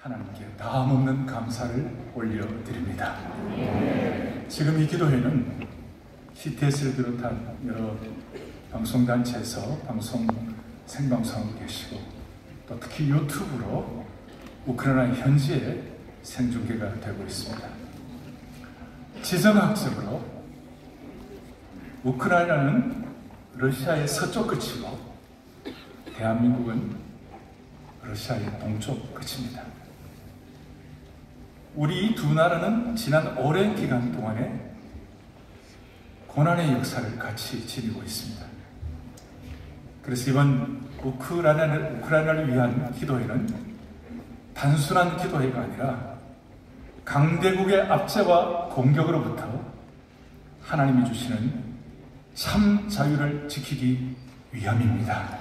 하나님께 다함없는 감사를 올려드립니다. 지금 이 기도회는 CTS를 비롯한 여러 방송단체에서 생방송하고 계시고 또 특히 유튜브로 우크라이나 현지에 생중계가 되고 있습니다. 지정학적으로 우크라이나는 러시아의 서쪽 끝이고 대한민국은 러시아의 동쪽 끝입니다. 우리 두 나라는 지난 오랜 기간 동안에 고난의 역사를 같이 지니고 있습니다. 그래서 이번 우크라이나를 위한 기도회는 단순한 기도회가 아니라 강대국의 압제와 공격으로부터 하나님이 주시는 참 자유를 지키기 위함입니다.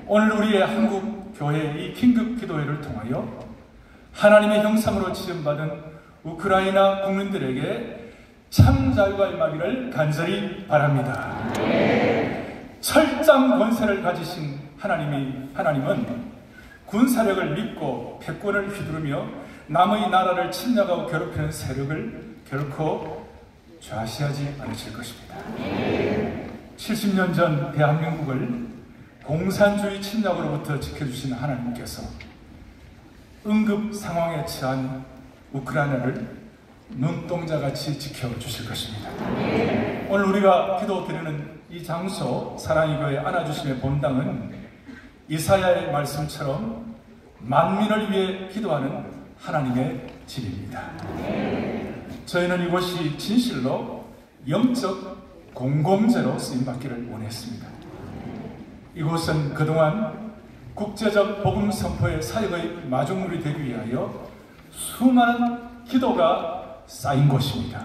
오늘 우리의 한국 교회의 이 긴급 기도회를 통하여 하나님의 형상으로 지정받은 우크라이나 국민들에게 참 자유가 임하기를 간절히 바랍니다. 철장 권세를 가지신 하나님은 군사력을 믿고 패권을 휘두르며 남의 나라를 침략하고 괴롭히는 세력을 결코 좌시하지 않으실 것입니다. 70년 전 대한민국을 공산주의 침략으로부터 지켜주신 하나님께서 응급 상황에 처한 우크라이나를 눈동자같이 지켜주실 것입니다. 오늘 우리가 기도드리는 이 장소 사랑의 교회 안아주심의 본당은 이사야의 말씀처럼 만민을 위해 기도하는 하나님의 집입니다. 저희는 이곳이 진실로 영적 공공재로 쓰임받기를 원했습니다. 이곳은 그동안 국제적 복음 선포의 사역의 마중물이 되기 위하여 수많은 기도가 쌓인 곳입니다.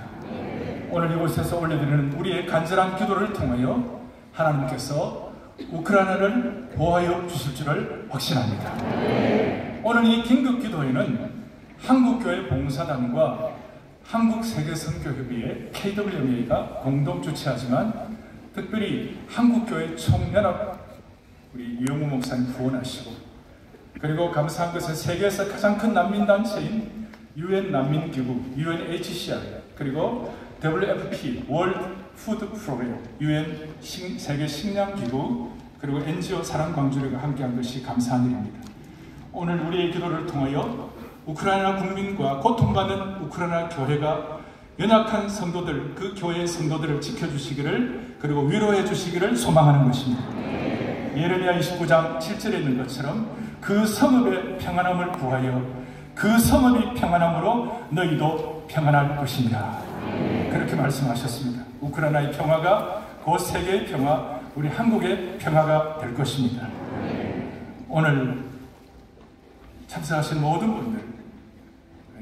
오늘 이곳에서 올려드리는 우리의 간절한 기도를 통하여 하나님께서 우크라이나를 보호하여 주실 줄을 확신합니다. 오늘 이 긴급 기도회는 한국교회 봉사단과 한국세계선교협의회 KWMA가 공동 주최하지만 특별히 한국교회 총연합 우리 유영우 목사님 후원하시고 그리고 감사한 것은 세계에서 가장 큰 난민단체인 UN 난민기구 UNHCR 그리고 WFP 월드 푸드 프로그램 UN 세계 식량기구 그리고 NGO 사랑광주리가 함께한 것이 감사한 일입니다. 오늘 우리의 기도를 통하여 우크라이나 국민과 고통받는 우크라이나 교회가 연약한 성도들, 그 교회의 성도들을 지켜주시기를 그리고 위로해 주시기를 소망하는 것입니다. 예레미야 29장 7절에 있는 것처럼 그 성읍의 평안함을 구하여 그 성읍이 평안함으로 너희도 평안할 것입니다. 그렇게 말씀하셨습니다. 우크라이나의 평화가 곧 세계의 평화, 우리 한국의 평화가 될 것입니다. 오늘 참석하신 모든 분들,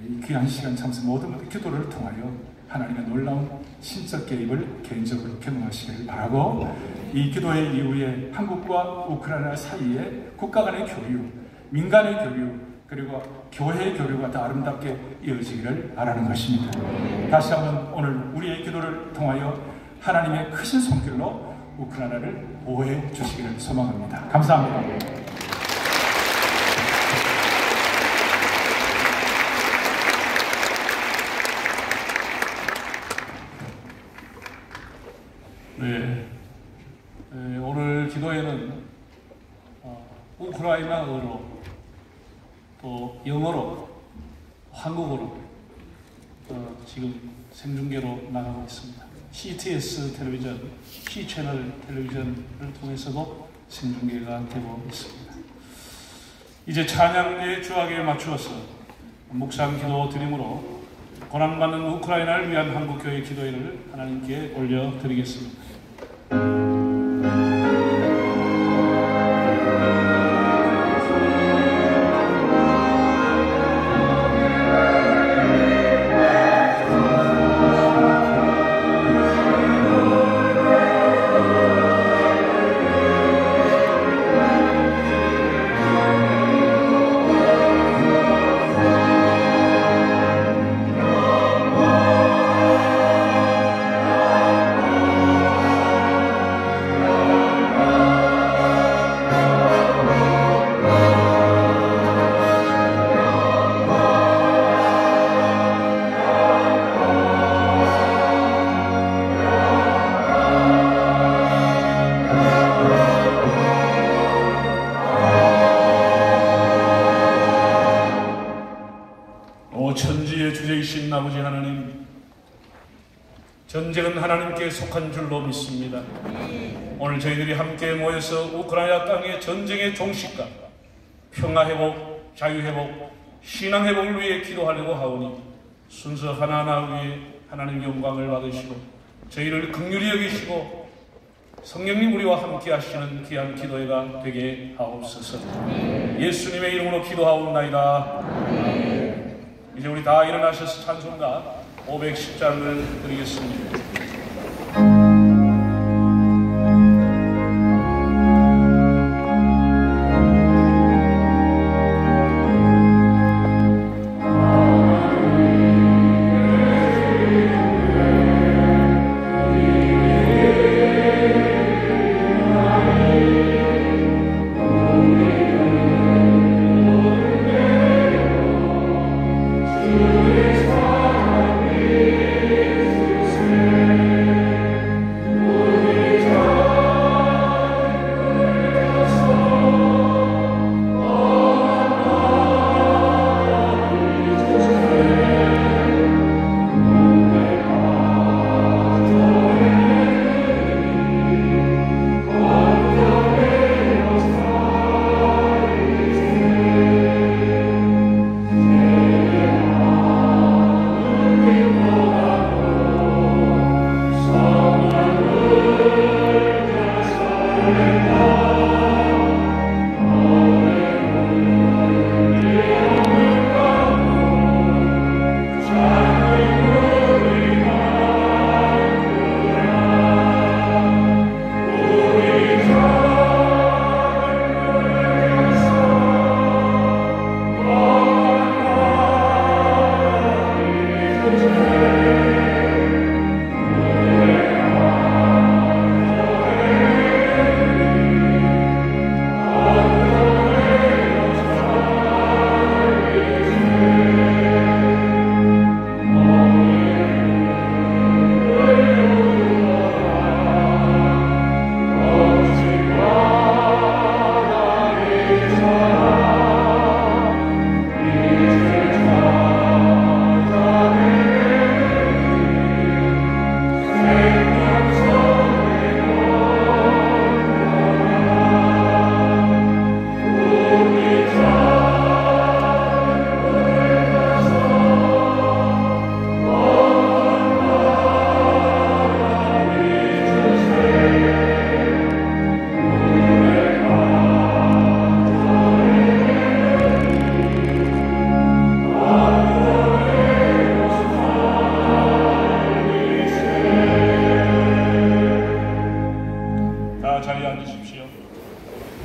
이 귀한 시간 참석 모든 분들 기도를 통하여 하나님의 놀라운 신적 개입을 개인적으로 경험하시길 바라고 이 기도회 이후에 한국과 우크라이나 사이에 국가 간의 교류, 민간의 교류, 그리고 교회의 교류가 더 아름답게 이어지기를 바라는 것입니다. 다시 한번 오늘 우리의 기도를 통하여 하나님의 크신 손길로 우크라이나를 보호해 주시기를 소망합니다. 감사합니다. 오늘 기도회는 우크라이나어로 또 영어로 한국어로 지금 생중계로 나가고 있습니다. CTS 텔레비전, C채널 텔레비전을 통해서도 생중계가 되고 있습니다. 이제 찬양의 주악에 맞추어서 묵상 기도 드림으로 고난받는 우크라이나를 위한 한국교회 기도회를 하나님께 올려드리겠습니다. 우주의 주제이신 아버지 하나님, 전쟁은 하나님께 속한 줄로 믿습니다. 오늘 저희들이 함께 모여서 우크라이나 땅의 전쟁의 종식과 평화회복, 자유회복, 신앙회복을 위해 기도하려고 하오니 순서 하나하나 위에 하나님 영광을 받으시고 저희를 긍휼히 여기시고 성령님 우리와 함께 하시는 귀한 기도회가 되게 하옵소서. 예수님의 이름으로 기도하옵나이다. 이제 우리 다 일어나셔서 찬송가 510장을 드리겠습니다.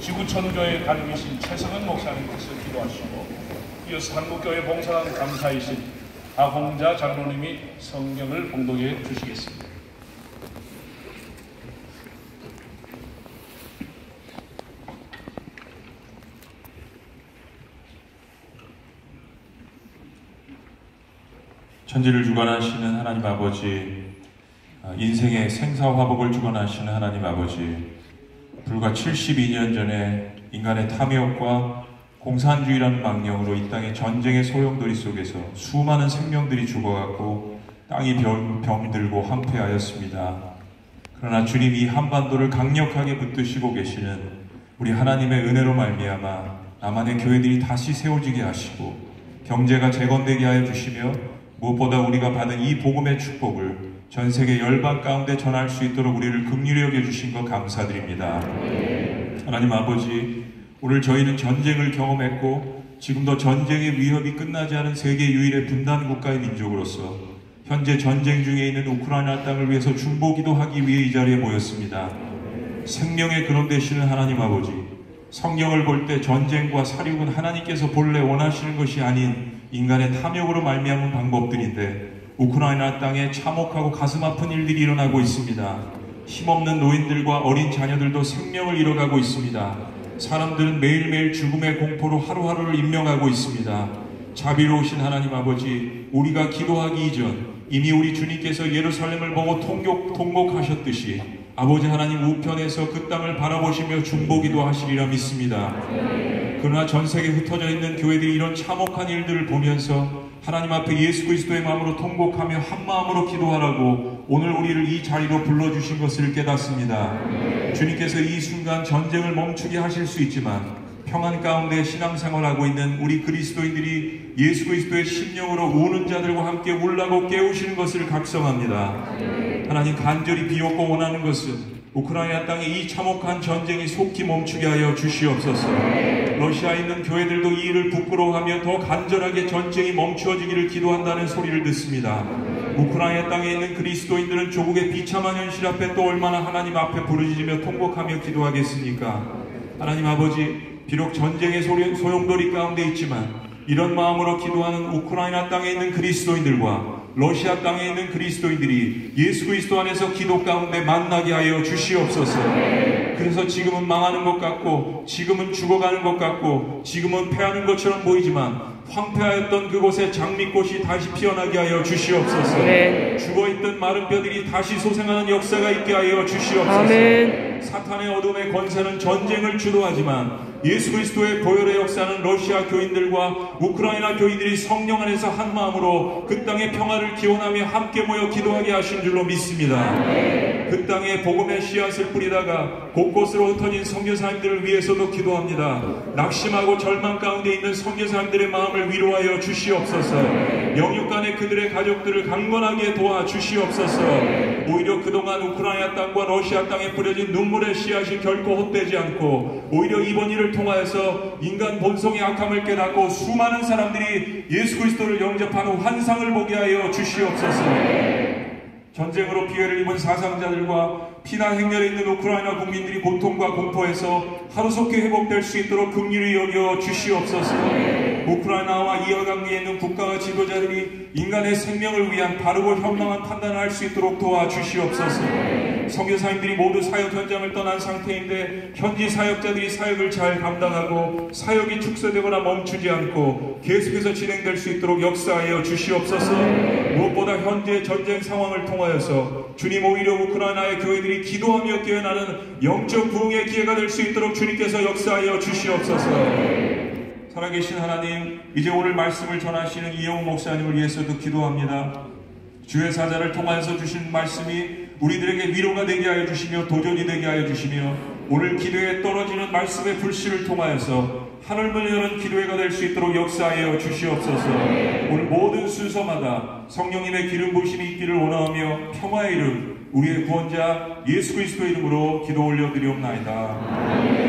지구촌교회 간미신 최성은 목사님께서 기도하시고 이어서 한국교회 봉사단 감사이신 박홍자 장로님이 성경을 봉독해 주시겠습니다. 천지를 주관하시는 하나님 아버지, 인생의 생사화복을 주관하시는 하나님 아버지, 불과 72년 전에 인간의 탐욕과 공산주의라는 망령으로 이 땅의 전쟁의 소용돌이 속에서 수많은 생명들이 죽어갔고 땅이 병들고 황폐하였습니다. 그러나 주님 이 한반도를 강력하게 붙드시고 계시는 우리 하나님의 은혜로 말미암아 남한의 교회들이 다시 세워지게 하시고 경제가 재건되게 하여 주시며 무엇보다 우리가 받은 이 복음의 축복을 전 세계 열방 가운데 전할 수 있도록 우리를 긍휼히 여겨주신 것 감사드립니다. 하나님 아버지, 오늘 저희는 전쟁을 경험했고 지금도 전쟁의 위협이 끝나지 않은 세계 유일의 분단 국가의 민족으로서 현재 전쟁 중에 있는 우크라이나 땅을 위해서 중보기도하기 위해 이 자리에 모였습니다. 생명의 근원 되시는 하나님 아버지, 성경을 볼 때 전쟁과 살육은 하나님께서 본래 원하시는 것이 아닌 인간의 탐욕으로 말미암은 방법들인데 우크라이나 땅에 참혹하고 가슴 아픈 일들이 일어나고 있습니다. 힘없는 노인들과 어린 자녀들도 생명을 잃어가고 있습니다. 사람들은 매일매일 죽음의 공포로 하루하루를 임명하고 있습니다. 자비로우신 하나님 아버지, 우리가 기도하기 이전 이미 우리 주님께서 예루살렘을 보고 통곡하셨듯이 아버지 하나님 우편에서 그 땅을 바라보시며 중보기도 하시리라 믿습니다. 그러나 전 세계에 흩어져 있는 교회들이 이런 참혹한 일들을 보면서 하나님 앞에 예수 그리스도의 마음으로 통곡하며 한 마음으로 기도하라고 오늘 우리를 이 자리로 불러주신 것을 깨닫습니다. 주님께서 이 순간 전쟁을 멈추게 하실 수 있지만 평안 가운데 신앙생활하고 있는 우리 그리스도인들이 예수 그리스도의 심령으로 우는 자들과 함께 울라고 깨우시는 것을 각성합니다. 하나님, 간절히 비옵고 원하는 것은 우크라이나 땅의 이 참혹한 전쟁이 속히 멈추게 하여 주시옵소서. 러시아에 있는 교회들도 이 일을 부끄러워하며 더 간절하게 전쟁이 멈추어지기를 기도한다는 소리를 듣습니다. 우크라이나 땅에 있는 그리스도인들은 조국의 비참한 현실 앞에 또 얼마나 하나님 앞에 부르짖으며 통곡하며 기도하겠습니까? 하나님 아버지, 비록 전쟁의 소용돌이 가운데 있지만 이런 마음으로 기도하는 우크라이나 땅에 있는 그리스도인들과 러시아 땅에 있는 그리스도인들이 예수 그리스도 안에서 기도 가운데 만나게 하여 주시옵소서. 그래서 지금은 망하는 것 같고, 지금은 죽어가는 것 같고, 지금은 패하는 것처럼 보이지만 황폐하였던 그곳에 장미꽃이 다시 피어나게 하여 주시옵소서. 죽어있던 마른 뼈들이 다시 소생하는 역사가 있게 하여 주시옵소서. 아멘. 사탄의 어둠의 권세는 전쟁을 주도하지만 예수 그리스도의 보혈의 역사는 러시아 교인들과 우크라이나 교인들이 성령 안에서 한 마음으로 그 땅의 평화를 기원하며 함께 모여 기도하게 하신 줄로 믿습니다. 그 땅에 복음의 씨앗을 뿌리다가 곳곳으로 흩어진 선교사님들을 위해서도 기도합니다. 낙심하고 절망 가운데 있는 선교사님들의 마음을 위로하여 주시옵소서. 영육간에 그들의 가족들을 강건하게 도와 주시옵소서. 오히려 그동안 우크라이나 땅과 러시아 땅에 뿌려진 눈물의 씨앗이 결코 헛되지 않고, 오히려 이번 일을 통하여서 인간 본성의 악함을 깨닫고 수많은 사람들이 예수 그리스도를 영접하는 환상을 보게 하여 주시옵소서. 전쟁으로 피해를 입은 사상자들과 피난 행렬에 있는 우크라이나 국민들이 고통과 공포에서 하루속히 회복될 수 있도록 긍휼히 여겨 주시옵소서. 우크라이나와 이어강리에 있는 국가와 지도자들이 인간의 생명을 위한 바르고 현명한 판단을 할 수 있도록 도와주시옵소서. 선교사님들이 모두 사역 현장을 떠난 상태인데 현지 사역자들이 사역을 잘 감당하고 사역이 축소되거나 멈추지 않고 계속해서 진행될 수 있도록 역사하여 주시옵소서. 무엇보다 현재 전쟁 상황을 통하여서 주님, 오히려 우크라이나의 교회들이 기도하며 깨어나는 영적 부흥의 기회가 될 수 있도록 주님께서 역사하여 주시옵소서. 살아계신 하나님, 이제 오늘 말씀을 전하시는 이영우 목사님을 위해서도 기도합니다. 주의 사자를 통하여서 주신 말씀이 우리들에게 위로가 되게 하여 주시며 도전이 되게 하여 주시며 오늘 기도에 떨어지는 말씀의 불씨를 통하여서 하늘문을 여는 기도회가 될 수 있도록 역사하여 주시옵소서. 오늘 모든 순서마다 성령님의 기름 부으심이 있기를 원하며 평화의 이름, 우리의 구원자 예수 그리스도의 이름으로 기도 올려드리옵나이다.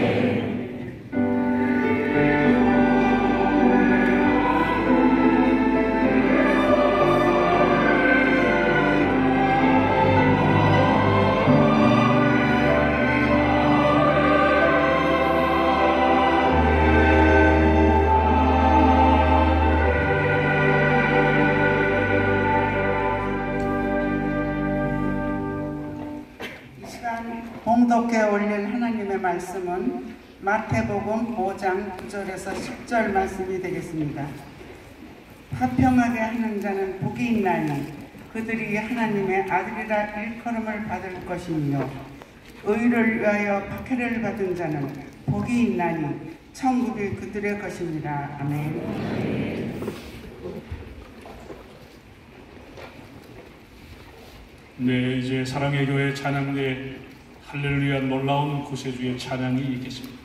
봉독해 올릴 하나님의 말씀은 마태복음 5장 9절에서 10절 말씀이 되겠습니다. 화평하게 하는 자는 복이 있나니 그들이 하나님의 아들이라 일컬음을 받을 것이며, 의를 위하여 박해를 받은 자는 복이 있나니 천국이 그들의 것이니라. 아멘. 네, 이제 사랑의 교회 찬양대 할렐루야 놀라운 구세주의 찬양이 있겠습니다.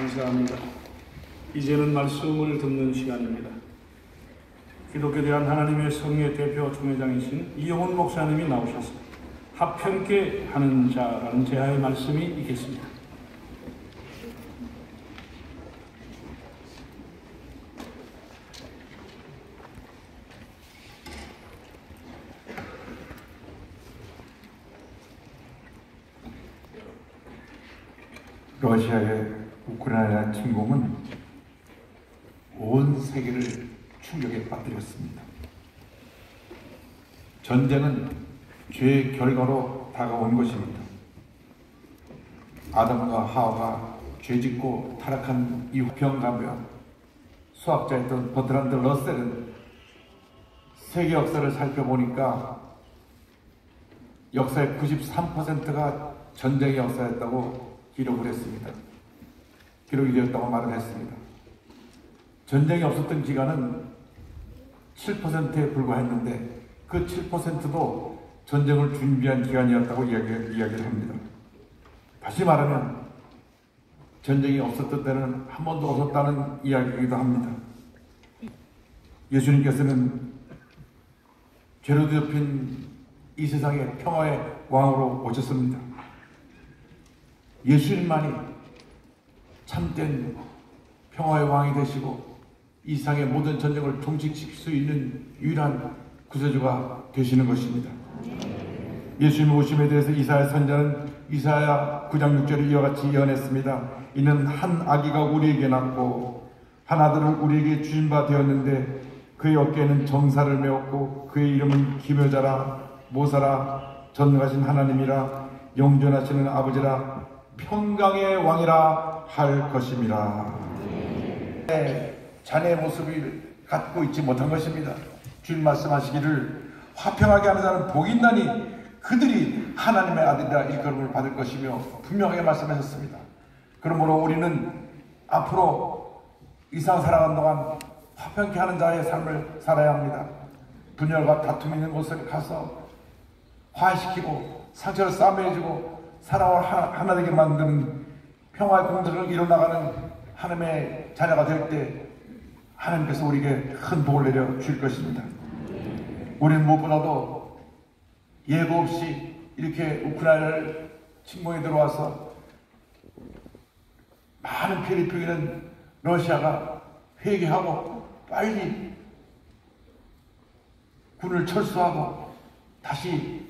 감사합니다. 이제는 말씀을 듣는 시간입니다. 기독교에 대한 하나님의 성의 대표 총회장이신 이용훈 목사님이 나오셔서 합평케 하는 자라는 제하의 말씀이 있겠습니다. 러시아의 우크라이나 침공은 온 세계를 충격에 빠뜨렸습니다. 전쟁은 죄의 결과로 다가온 것입니다. 아담과 하와가 죄짓고 타락한 이후 병감며 수학자였던 버트란드 러셀은 세계 역사를 살펴보니까 역사의 93%가 전쟁의 역사였다고 기록을 했습니다. 기록이 되었다고 말을 했습니다. 전쟁이 없었던 기간은 7%에 불과했는데 그 7%도 전쟁을 준비한 기간이었다고 이야기를 합니다. 다시 말하면 전쟁이 없었던 때는 한 번도 없었다는 이야기이기도 합니다. 예수님께서는 죄로 덮인 이 세상의 평화의 왕으로 오셨습니다. 예수님만이 참된 평화의 왕이 되시고 이 세상의 모든 전쟁을 종식시킬 수 있는 유일한 구세주가 되시는 것입니다. 예수님의 오심에 대해서 이사야 선지자는 이사야 9장 6절을 이와 같이 예언했습니다. 이는 한 아기가 우리에게 낳고 한 아들을 우리에게 주신 바 되었는데 그의 어깨에는 정사를 메었고 그의 이름은 기묘자라 모사라 전능하신 하나님이라 영존하시는 아버지라 평강의 왕이라 할 것입니다. 자네의 모습을 갖고 있지 못한 것입니다. 주님 말씀하시기를 화평하게 하는 자는 복이 있나니 그들이 하나님의 아들이라 일컬음을 받을 것이며 분명하게 말씀하셨습니다. 그러므로 우리는 앞으로 이 세상 살아가는 동안 화평케 하는 자의 삶을 살아야 합니다. 분열과 다툼이 있는 곳을 가서 화해시키고 상처를 싸매주고 사랑을 하나 되게 만드는 평화의 공덕을 이뤄나가는 하나님의 자녀가 될 때 하나님께서 우리에게 큰 복을 내려 줄 것입니다. 우리는 무엇보다도 예고 없이 이렇게 우크라이나를 침공에 들어와서 많은 피해를 입히는 러시아가 회개하고 빨리 군을 철수하고 다시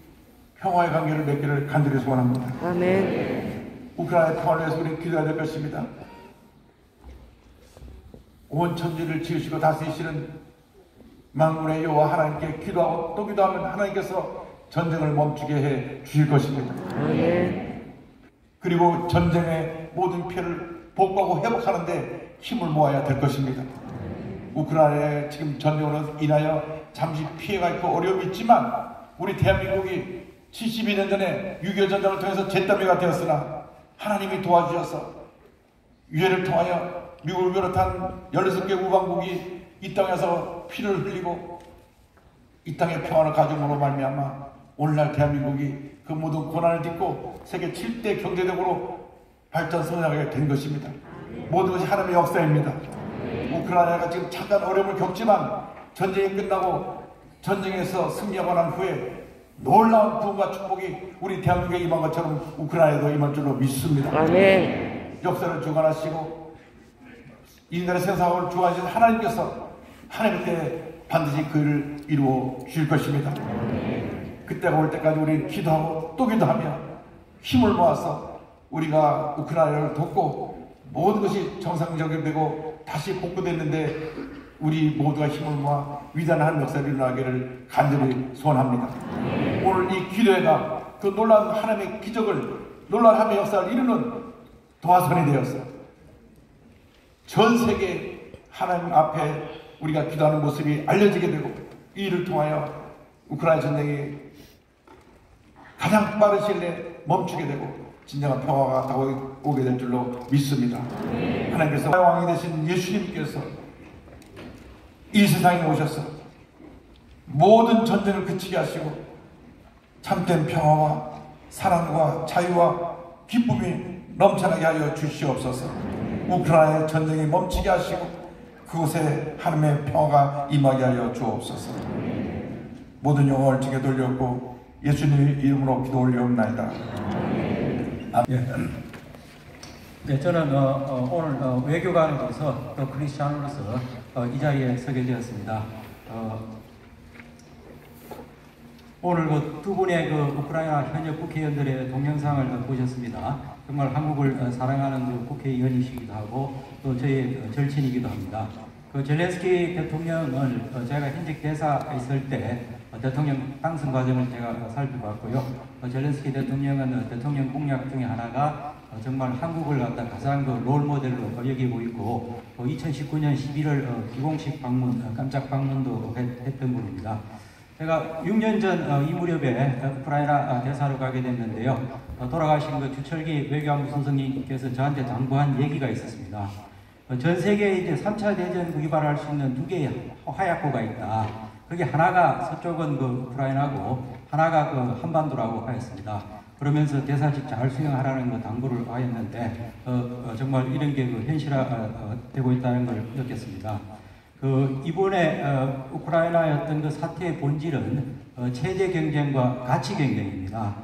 평화의 관계를 맺기를 간절히 소원합니다. 아멘. 우크라이나의 평화를 위해서 우리는 기도해야 될 것입니다. 온 천지를 지으시고 다스리시는 만군의 여호와 하나님께 기도하고 또 기도하면 하나님께서 전쟁을 멈추게 해 주실 것입니다. 아멘. 그리고 전쟁의 모든 피해를 복구하고 회복하는데 힘을 모아야 될 것입니다. 우크라이나에 지금 전쟁으로 인하여 잠시 피해가 있고 어려움이 있지만 우리 대한민국이 72년 전에 6.25 전쟁을 통해서 잿더미가 되었으나 하나님이 도와주셔서 유해를 통하여 미국을 비롯한 16개 우방국이 이 땅에서 피를 흘리고 이 땅의 평화를 가져옴으로 말미암아 오늘날 대한민국이 그 모든 고난을 딛고 세계 7대 경제력으로 발전 성장하게 된 것입니다. 모든 것이 하나님의 역사입니다. 우크라이나가 지금 잠깐 어려움을 겪지만 전쟁이 끝나고 전쟁에서 승리하고 난 후에 놀라운 부흥과 축복이 우리 대한민국에 임한 것처럼 우크라이나에도 임할 줄로 믿습니다. 아멘. 역사를 주관하시고 인간의 생사를 주관하신 하나님께서 하나님 때 반드시 그 일을 이루어 주실 것입니다. 그때가 올 때까지 우리 기도하고 또 기도하며 힘을 모아서 우리가 우크라이나를 돕고 모든 것이 정상적이 되고 다시 복구됐는데 우리 모두가 힘을 모아 위대한 역사를 일어나기를 간절히 소원합니다. 오늘 이 기도회가 그 놀라운 하나님의 기적을 놀라운 하나님의 역사를 이루는 도화선이 되었어. 전 세계 하나님 앞에 우리가 기도하는 모습이 알려지게 되고 이 일을 통하여 우크라이나 전쟁이 가장 빠른 시일 내에 멈추게 되고 진정한 평화가 다가오게 될 줄로 믿습니다. 하나님께서 왕이 되신 예수님께서 이 세상에 오셔서 모든 전쟁을 그치게 하시고 참된 평화와 사랑과 자유와 기쁨이 넘쳐나게 하여 주시옵소서. 우크라이나의 전쟁이 멈추게 하시고 그곳에 하나님의 평화가 임하게 하여 주옵소서. 모든 영광을 주께 돌렸고 예수님의 이름으로 기도 올리옵나이다. 네, 저는 오늘 외교관으로서 또 크리스찬으로서 이 자리에 서게 되었습니다. 오늘 두 분의 우크라이나 현역 국회의원들의 동영상을 보셨습니다. 정말 한국을 사랑하는 국회의원이시기도 하고 또 저희 절친이기도 합니다. 젤렌스키 대통령을 제가 현직 대사 있을 때 대통령 당선 과정을 제가 살펴봤고요. 젤렌스키 대통령은 대통령 공약 중에 하나가 정말 한국을 갖다 가장 롤 모델로 여기고 있고 2019년 11월 기공식 방문, 깜짝 방문도 했던 분입니다. 제가 6년 전 이 무렵에 우크라이나 대사로 가게 됐는데요. 돌아가신 주철기 외교안보 선생님께서 저한테 당부한 얘기가 있었습니다. 전 세계에 이제 3차 대전 유발할 수 있는 두 개의 화약고가 있다. 그게 하나가 서쪽은 우크라이나고 하나가 한반도라고 하였습니다. 그러면서 대사직 잘 수행하라는 당부를 하였는데 정말 이런 게 현실화되고 있다는 걸 느꼈습니다. 이번에 우크라이나의 사태의 본질은 체제 경쟁과 가치 경쟁입니다.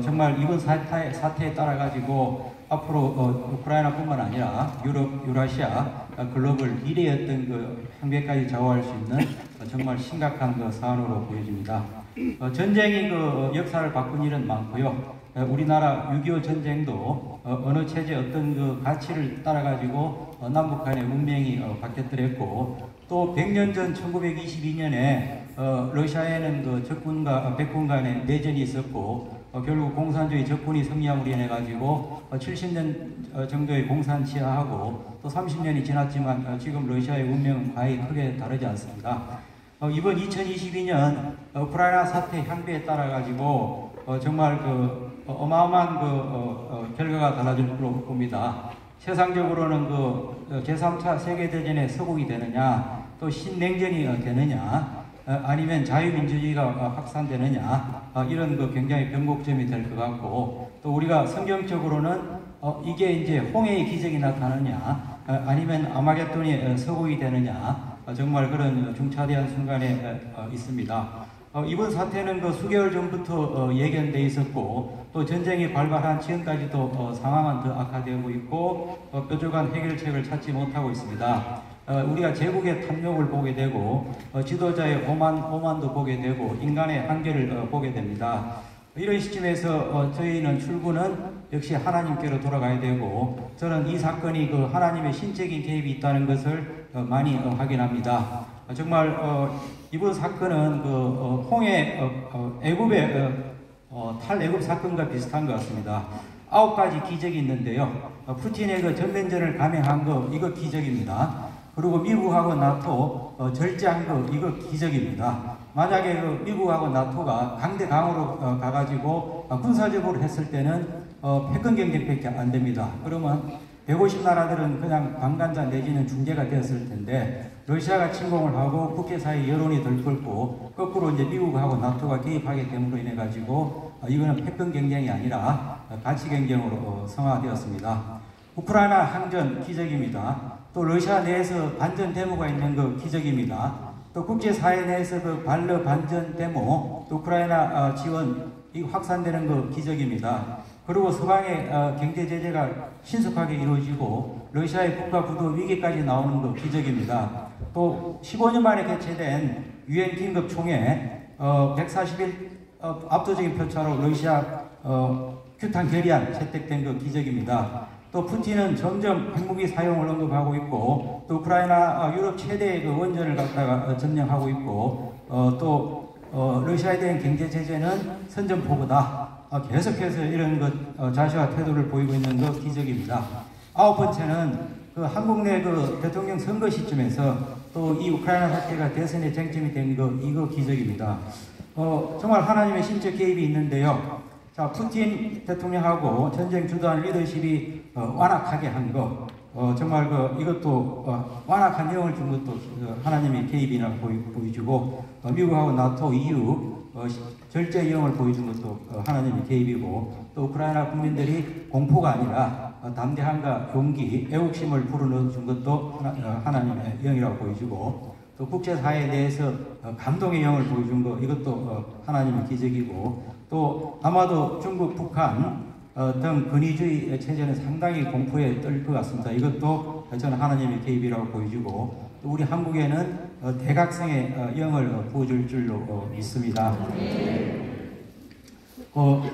정말 이번 사태에 따라 가지고 앞으로 우크라이나뿐만 아니라 유럽, 유라시아, 글로벌 미래의 향배까지 좌우할 수 있는 정말 심각한 사안으로 보여집니다. 전쟁이 역사를 바꾼 일은 많고요. 우리나라 6.25 전쟁도 어느 체제 어떤 가치를 따라 가지고 남북 간의 문명이 바뀌었더랬고 또 100년 전 1922년에 러시아에는 적군과 백군 간의 내전이 있었고 결국 공산주의 적군이 승리함으로 인해 가지고 70년 정도의 공산 치하하고 또 30년이 지났지만 지금 러시아의 운명은 과히 크게 다르지 않습니다. 이번 2022년 우크라이나 사태 향배에 따라 가지고 정말 어마어마한 결과가 달라질 거로 봅니다. 세상적으로는 제3차 세계대전의 서곡이 되느냐 또 신냉전이 되느냐 아니면 자유민주주의가 확산되느냐 이런 굉장히 변곡점이 될 것 같고 또 우리가 성경적으로는 이게 이제 홍해의 기적이 나타나느냐 아니면 아마겟돈이 서곡이 되느냐 정말 그런 중차대한 순간에 있습니다. 이번 사태는 수개월 전부터 예견돼 있었고 또 전쟁이 발발한 지금까지도 상황은 더 악화되고 있고 뾰족한 해결책을 찾지 못하고 있습니다. 우리가 제국의 탐욕을 보게 되고 지도자의 오만도 보게 되고 인간의 한계를 보게 됩니다. 이런 시점에서 저희는 출구는 역시 하나님께로 돌아가야 되고 저는 이 사건이 하나님의 신적인 개입이 있다는 것을 많이 확인합니다. 정말 이번 사건은 홍해 애굽의 탈애굽 사건과 비슷한 것 같습니다. 9가지 기적이 있는데요. 푸틴의 전면전을 감행한 이거 기적입니다. 그리고 미국하고 나토 절제한 이거 기적입니다. 만약에 미국하고 나토가 강대강으로 가가지고 군사적으로 했을 때는 패권 경쟁밖에 안 됩니다. 그러면 150나라들은 그냥 방관자 내지는 중재가 되었을 텐데 러시아가 침공을 하고 국제사회 여론이 들끓고 거꾸로 이제 미국하고 나토가 개입하기 때문에 인해 가지고 이거는 패권 경쟁이 아니라 가치 경쟁으로 성화되었습니다. 우크라이나 항전 기적입니다. 또 러시아 내에서 반전 데모가 있는 기적입니다. 또 국제사회 내에서 반러 반전 데모, 또 우크라이나 지원 이거 확산되는 기적입니다. 그리고 서방의 경제 제재가 신속하게 이루어지고 러시아의 국가 부도 위기까지 나오는 기적입니다. 또 15년 만에 개최된 유엔 긴급 총회 140일 압도적인 표차로 러시아 규탄 결의안 채택된 기적입니다. 또 푸틴은 점점 핵무기 사용을 언급하고 있고 또 우크라이나 유럽 최대의 원전을 갖다가 점령하고 있고 또 러시아에 대한 경제 제재는 선전포고다. 계속해서 이런 자시와 태도를 보이고 있는 기적입니다. 9번째는 한국 내 대통령 선거 시점에서 또 이 우크라이나 사태가 대선의 쟁점이 된 이거 기적입니다. 정말 하나님의 신적 개입이 있는데요. 자, 푸틴 대통령하고 전쟁 주도한 리더십이 완악하게 한 거, 정말 이것도 완악한 영을 준 것도 하나님의 개입이라고 보여주고 미국하고 나토 EU 절제 영을 보여준 것도 하나님의 개입이고 또 우크라이나 국민들이 공포가 아니라 담대함과 용기, 애국심을 불어넣어준 것도 하나님의 영이라고 보여지고, 또 국제사회에 대해서 감동의 영을 보여준 것, 이것도 하나님의 기적이고, 또 아마도 중국, 북한 등 권위주의 체제는 상당히 공포에 떨 것 같습니다. 이것도 저는 하나님의 개입이라고 보여지고, 또 우리 한국에는 대각성의 영을 부어줄 줄로 믿습니다.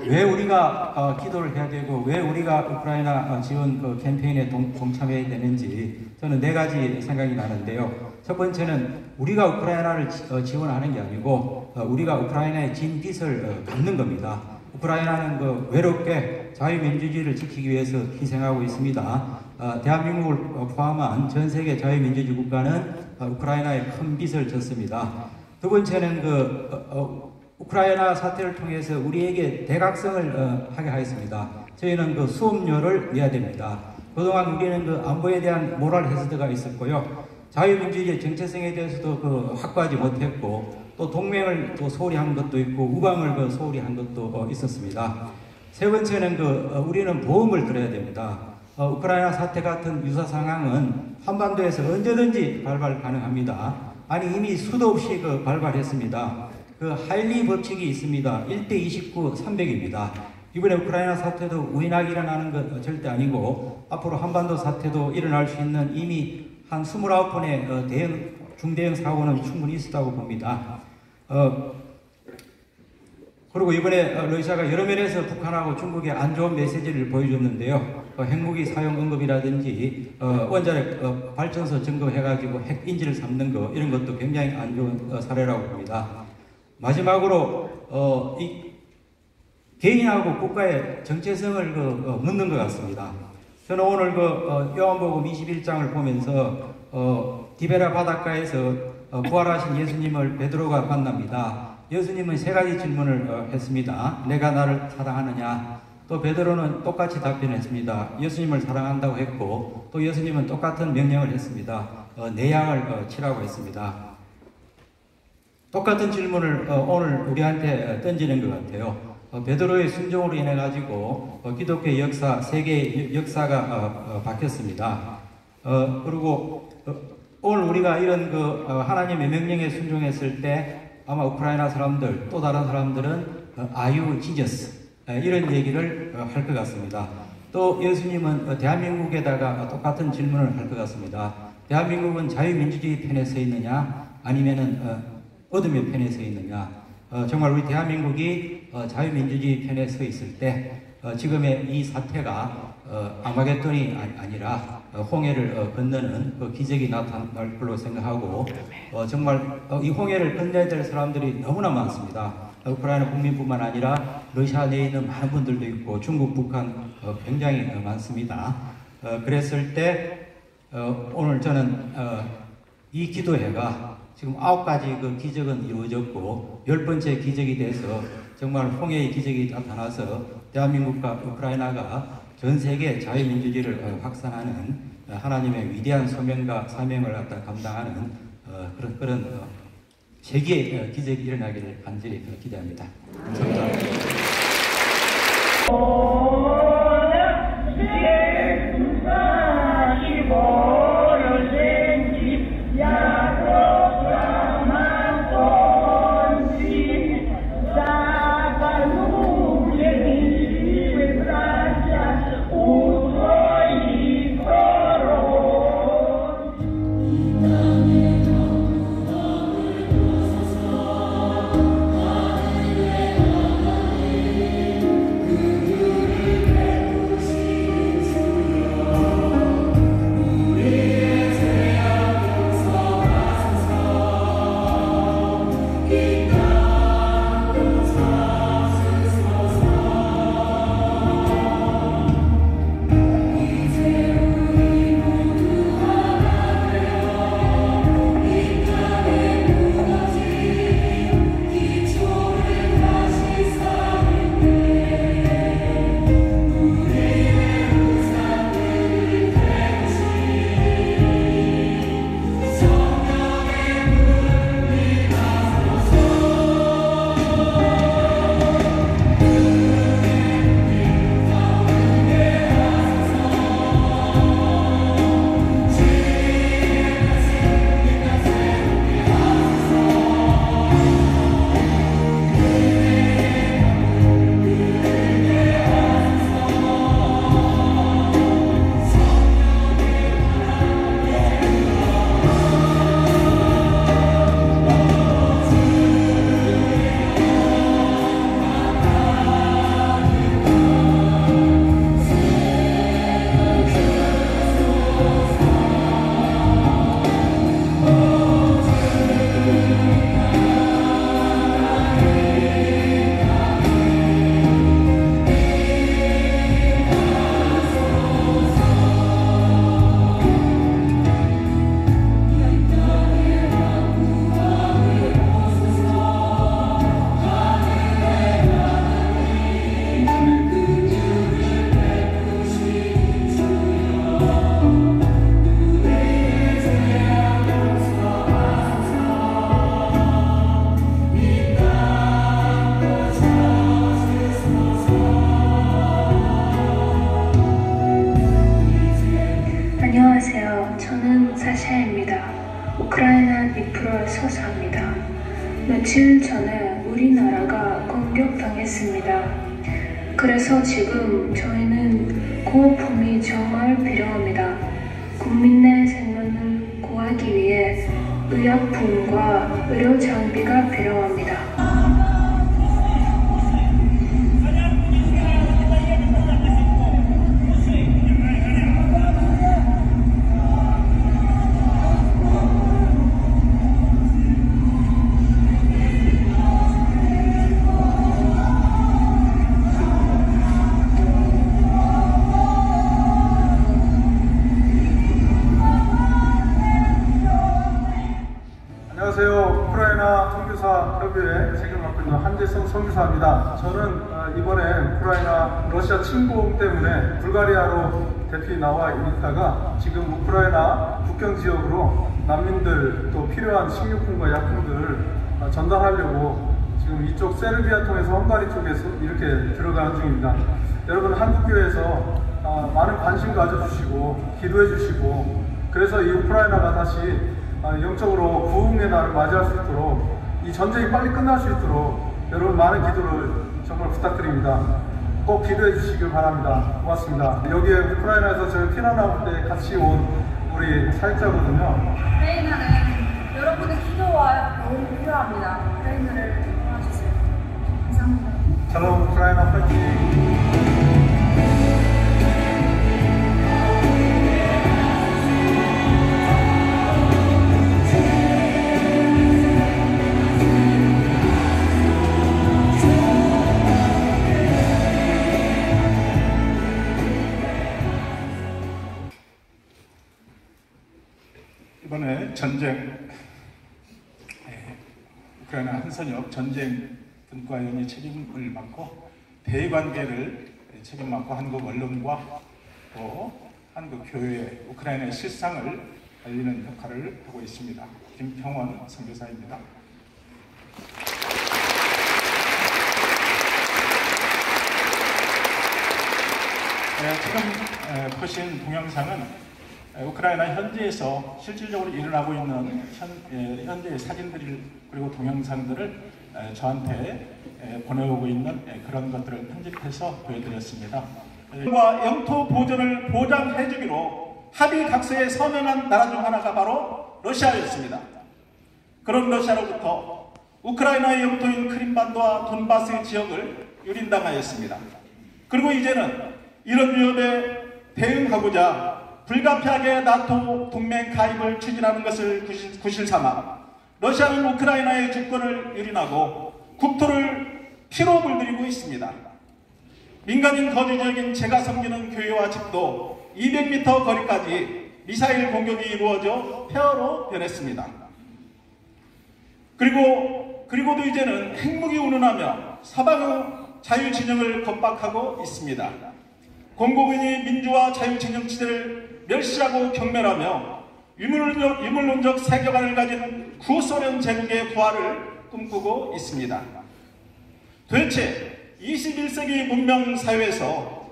왜 우리가 기도를 해야 되고, 왜 우리가 우크라이나 지원 캠페인에 동참해야 되는지 저는 4가지 생각이 나는데요. 첫 번째는 우리가 우크라이나를 지원하는 게 아니고 우리가 우크라이나의 진 빚을 갚는 겁니다. 우크라이나는 외롭게 자유민주주의를 지키기 위해서 희생하고 있습니다. 대한민국을 포함한 전 세계 자유민주주의 국가는 우크라이나에 큰 빚을 졌습니다. 두 번째는 우크라이나 사태를 통해서 우리에게 대각성을 하게 하였습니다. 저희는 수업료를 내야 됩니다. 그동안 우리는 안보에 대한 모랄 해저드가 있었고요. 자유민주주의 정체성에 대해서도 확보하지 못했고, 또 동맹을 또 소홀히 한 것도 있고, 우방을 소홀히 한 것도 있었습니다. 세 번째는 우리는 보험을 들어야 됩니다. 우크라이나 사태 같은 유사 상황은 한반도에서 언제든지 발발 가능합니다. 아니 이미 수도 없이 발발했습니다. 하일리 법칙이 있습니다. 1대29 300입니다. 이번에 우크라이나 사태도 우연하게 일어나는 것 절대 아니고, 앞으로 한반도 사태도 일어날 수 있는 이미 한 29번의 중대형 사고는 충분히 있었다고 봅니다. 그리고 이번에 러시아가 여러 면에서 북한하고 중국에 안 좋은 메시지를 보여줬는데요. 핵무기 사용 언급이라든지 원자력 발전소 점검해가지고 핵 인질을 삼는 거, 이런 것도 굉장히 안 좋은 사례라고 봅니다. 마지막으로 이 개인하고 국가의 정체성을 묻는 것 같습니다. 저는 오늘 요한복음 21장을 보면서 디베라 바닷가에서 부활하신 예수님을 베드로가 만납니다. 예수님은 3가지 질문을 했습니다. 내가 나를 사랑하느냐? 또 베드로는 똑같이 답변했습니다. 예수님을 사랑한다고 했고, 또 예수님은 똑같은 명령을 했습니다. 내 양을 치라고 했습니다. 똑같은 질문을 오늘 우리한테 던지는 것 같아요. 베드로의 순종으로 인해 가지고 기독교의 역사, 세계의 역사가 바뀌었습니다. 그리고 오늘 우리가 이런 하나님의 명령에 순종했을 때 아마 우크라이나 사람들, 또 다른 사람들은 Are you Jesus? 이런 얘기를 할 것 같습니다. 또 예수님은 대한민국에다가 똑같은 질문을 할 것 같습니다. 대한민국은 자유민주주의 편에 서 있느냐, 아니면은 어둠의 편에 서 있느냐? 정말 우리 대한민국이 자유민주주의 편에 서 있을 때 지금의 이 사태가 아마겟돈이 아니라 홍해를 건너는 기적이 나타날 걸로 생각하고, 정말 이 홍해를 건너야 될 사람들이 너무나 많습니다. 우크라이나 국민뿐만 아니라 러시아 내에 있는 많은 분들도 있고, 중국, 북한 굉장히 많습니다. 그랬을 때 오늘 저는 이 기도회가 지금 9가지 기적은 이루어졌고, 10번째 기적이 돼서 정말 홍해의 기적이 나타나서 대한민국과 우크라이나가 전 세계 자유민주주의를 확산하는 하나님의 위대한 소명과 사명을 감당하는 그런 세계의 기적이 일어나기를 간절히 기대합니다. 감사합니다. 그래서 지금 저희는 구호품이 정말 필요합니다. 국민의 생명을 구하기 위해 의약품과 의료 장비가 필요합니다. 안녕하세요. 우크라이나 선교사 협의회 책임을 맡고 있는 한재성 선교사입니다. 저는 이번에 우크라이나 러시아 침공 때문에 불가리아로 대피 나와 있다가 지금 우크라이나 국경 지역으로 난민들 또 필요한 식료품과 약품들을 전달하려고 지금 이쪽 세르비아 통해서 헝가리 쪽에서 이렇게 들어가는 중입니다. 여러분 한국교회에서 많은 관심 가져주시고 기도해 주시고 그래서 이 우크라이나가 다시 영적으로 부흥의 날을 맞이할 수 있도록 이 전쟁이 빨리 끝날 수 있도록 여러분 많은 기도를 정말 부탁드립니다. 꼭 기도해 주시길 바랍니다. 고맙습니다. 여기에 우크라이나에서 저희 피난할 때 같이 온 우리 사역자거든요. 우크라이나는 여러분의 기도와 도움이 필요합니다. 우크라이나를 도와주세요. 감사합니다. 샬롬 우크라이나 파이팅! 이번에 전쟁, 우크라이나 한선역 전쟁 분과연이 책임을 맡고 대관계를 책임 맡고 한국 언론과 또 한국 교회의 우크라이나의 실상을 알리는 역할을 하고 있습니다. 김평원 선교사입니다. 지금 보신 동영상은 우크라이나 현지에서 실질적으로 일어나고 있는 현재의 사진들 그리고 동영상들을 저한테 보내오고 있는 그런 것들을 편집해서 보여드렸습니다. 영토 보존을 보장해주기로 합의 각서에 서명한 나라 중 하나가 바로 러시아였습니다. 그런 러시아로부터 우크라이나의 영토인 크림반도와 돈바스 지역을 유린당하였습니다. 그리고 이제는 이런 위협에 대응하고자 불가피하게 나토 동맹 가입을 추진하는 것을 구실삼아 러시아는 우크라이나의 주권을 유린하고 국토를 피로 물들이고 있습니다. 민간인 거주지역인 제가 섬기는 교회와 집도 200m 거리까지 미사일 공격이 이루어져 폐허로 변했습니다. 그리고도 이제는 핵무기 운운하며 사방의 자유진영을 겁박하고 있습니다. 공공연히 민주화 자유진영지대를 멸시하고 경멸하며 유물론적 세계관을 가진 구소련 제국의 부활을 꿈꾸고 있습니다. 도대체 21세기 문명사회에서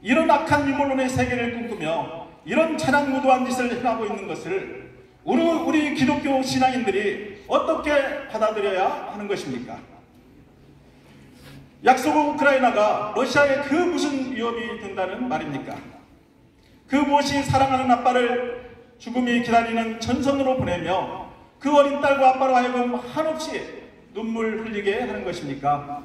이런 악한 유물론의 세계를 꿈꾸며 이런 찬양무도한 짓을 행하고 있는 것을 우리 기독교 신앙인들이 어떻게 받아들여야 하는 것입니까? 약속은 우크라이나가 러시아의 그 무슨 위협이 된다는 말입니까? 그 무엇이 사랑하는 아빠를 죽음이 기다리는 전선으로 보내며 그 어린 딸과 아빠로 하여금 한없이 눈물 흘리게 하는 것입니까?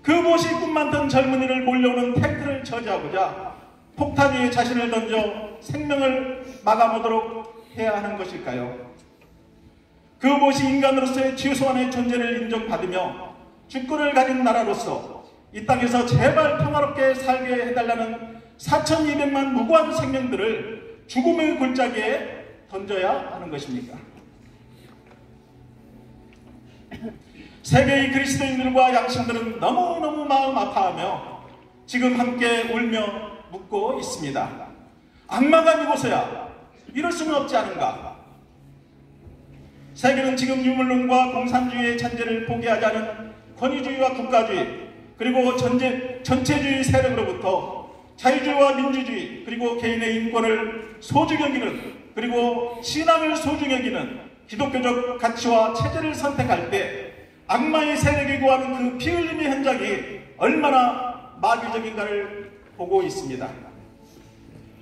그 무엇이 꿈 많던 젊은이를 몰려오는 탱크를 저지하고자 폭탄 위에 자신을 던져 생명을 마감하도록 해야 하는 것일까요? 그 무엇이 인간으로서의 최소한의 존재를 인정받으며 주권을 가진 나라로서 이 땅에서 제발 평화롭게 살게 해달라는 4,200만 무고한 생명들을 죽음의 골짜기에 던져야 하는 것입니까? 세계의 그리스도인들과 양심들은 너무너무 마음 아파하며 지금 함께 울며 묻고 있습니다. 악마가 이곳에야 이럴 수는 없지 않은가? 세계는 지금 유물론과 공산주의의 잔재를 포기하지 않은 권위주의와 국가주의 그리고 전체주의 세력으로부터 자유주의와 민주주의 그리고 개인의 인권을 소중히 여기는 그리고 신앙을 소중히 여기는 기독교적 가치와 체제를 선택할 때 악마의 세력이 구하는 그 피 흘림의 현장이 얼마나 마귀적인가를 보고 있습니다.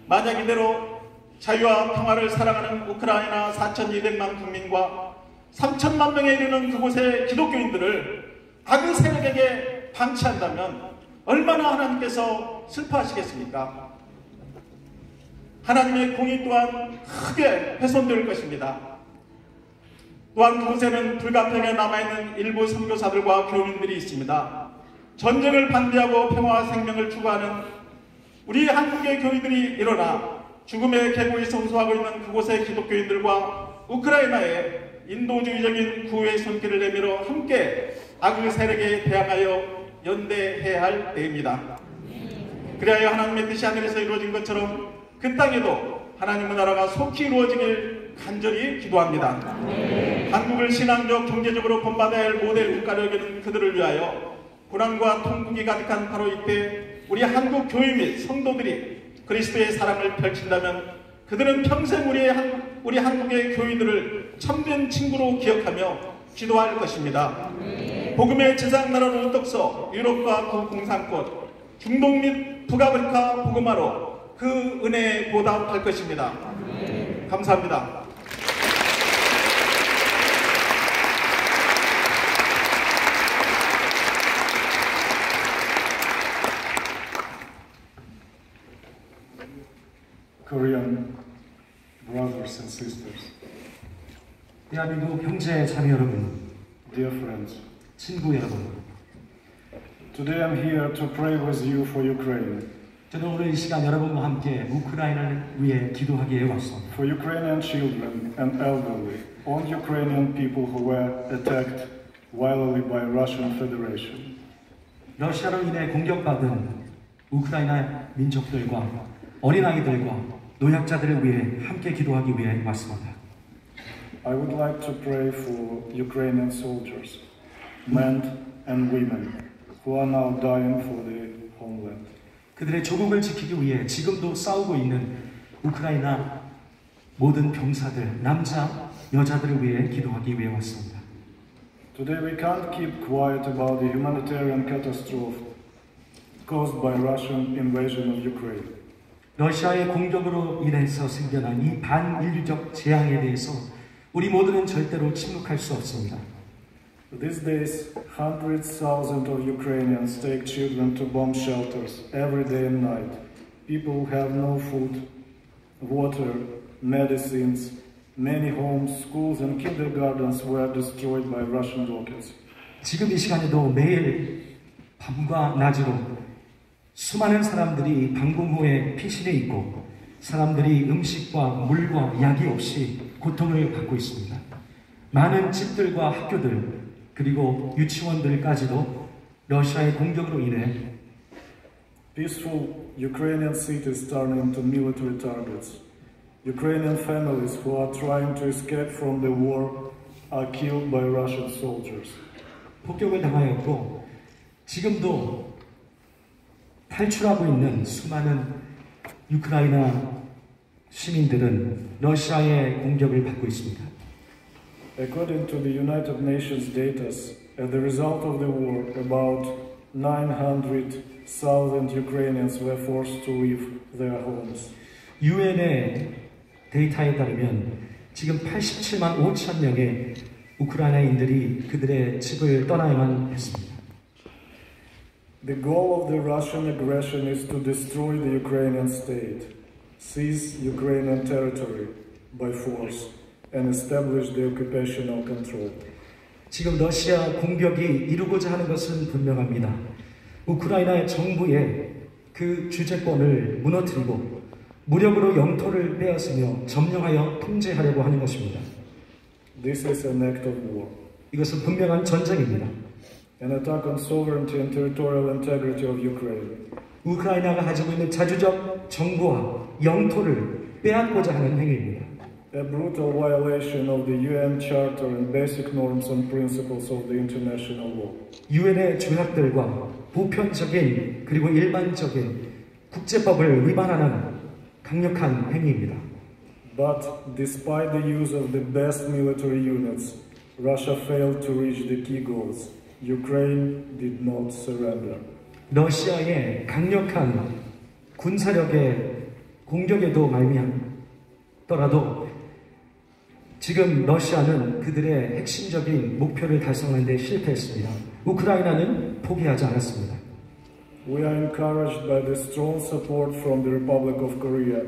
만약 이대로 자유와 평화를 사랑하는 우크라이나 4,200만 국민과 3천만 명에 이르는 그곳의 기독교인들을 악의 세력에게 방치한다면 얼마나 하나님께서 슬퍼하시겠습니까? 하나님의 공의 또한 크게 훼손될 것입니다. 또한 그곳에는 불가평에 남아있는 일부 선교사들과 교민들이 있습니다. 전쟁을 반대하고 평화와 생명을 추구하는 우리 한국의 교회들이 일어나 죽음의 계곡에서 호소하고 있는 그곳의 기독교인들과 우크라이나의 인도주의적인 구호의 손길을 내밀어 함께 악의 세력에 대항하여 연대해야 할 때입니다. 그리하여 하나님의 뜻이 하늘에서 이루어진 것처럼 그 땅에도 하나님의 나라가 속히 이루어지길 간절히 기도합니다. 한국을 신앙적, 경제적으로 본받아야 할 모델 국가로 여기는 그들을 위하여 고난과 통곡이 가득한 바로 이때 우리 한국 교회 및 성도들이 그리스도의 사랑을 펼친다면 그들은 평생 우리 한국의 교회들을 참된 친구로 기억하며 기도할 것입니다. 복음의 제장나라로 떡서 유럽과 그 공산권, 중동 및 북아프리카 복음화로 그 은혜에 보답할 것입니다. 감사합니다. Korean brothers and sisters, 대한민국 형제 자매 여러분, dear friends, 친구 여러분, today I'm here to pray with you for Ukraine. 저는 오늘 이 시간 여러분과 함께 우크라이나를 위해 기도하기에 왔습니다. For Ukrainian children and elderly, all Ukrainian people who were attacked violently by Russian Federation. 러시아로 인해 공격받은 우크라이나 민족들과 어린아이들과 노약자들을 위해 함께 기도하기 위해 왔습니다. I would like to pray for Ukrainian soldiers, men and women, who are now dying for their homeland. 그들의 조국을 지키기 위해 지금도 싸우고 있는 우크라이나 모든 병사들, 남자, 여자들을 위해 기도하기 위해 왔습니다. Today we can't keep quiet about the humanitarian catastrophe caused by Russian invasion of Ukraine. 러시아의 공격으로 인해서 생겨난 이 반인류적 재앙에 대해서 우리 모두는 절대로 침묵할 수 없습니다. These days, hundreds of thousands of Ukrainians take children to bomb shelters every day and night. People have no food, water, medicines. Many homes, schools and kindergartens were destroyed by Russian rockets. 지금 이 시간에도 매일 밤과 낮으로 수많은 사람들이 방공호에 피신해 있고 사람들이 음식과 물과 약이 없이 고통을 받고 있습니다. 많은 집들과 학교들 그리고 유치원들까지도 러시아의 공격으로 인해 Peaceful Ukrainian cities turn into military targets. Ukrainian families who are trying to escape from the war are killed by Russian soldiers. 폭격을 당하였고 지금도 탈출하고 있는 수많은 우크라이나 시민들은 러시아의 공격을 받고 있습니다. According to the United Nations data, as a result of the war, about 900,000 Ukrainians were forced to leave their homes. 유엔의 데이터에 따르면 지금 87만 5천 명의 우크라이나인들이 그들의 집을 떠나야만 했습니다. The goal of the Russian aggression is to destroy the Ukrainian state, seize Ukrainian territory by force, and establish the occupational control. 지금 러시아 공격이 이루고자 하는 것은 분명합니다. 우크라이나의 정부의 그 주재권을 무너뜨리고 무력으로 영토를 빼앗으며 점령하여 통제하려고 하는 것입니다. This is an act of war. 이것은 분명한 전쟁입니다. An attack on sovereignty and territorial integrity of Ukraine. 우크라이나가 가지고 있는 자주적 정부와 영토를 빼앗고자 하는 행위입니다. A brutal violation of the UN Charter and basic norms and principles of the international law. 유엔의 조약들과 보편적인 그리고 일반적인 국제법을 위반하는 강력한 행위입니다. But despite the use of the best military units, Russia failed to reach the key goals. Ukraine did not surrender. 러시아의 강력한 군사력의 공격에도 말미암더라도 지금 러시아는 그들의 핵심적인 목표를 달성하는 데 실패했습니다. 우크라이나는 포기하지 않았습니다. We are encouraged by the strong support from the Republic of Korea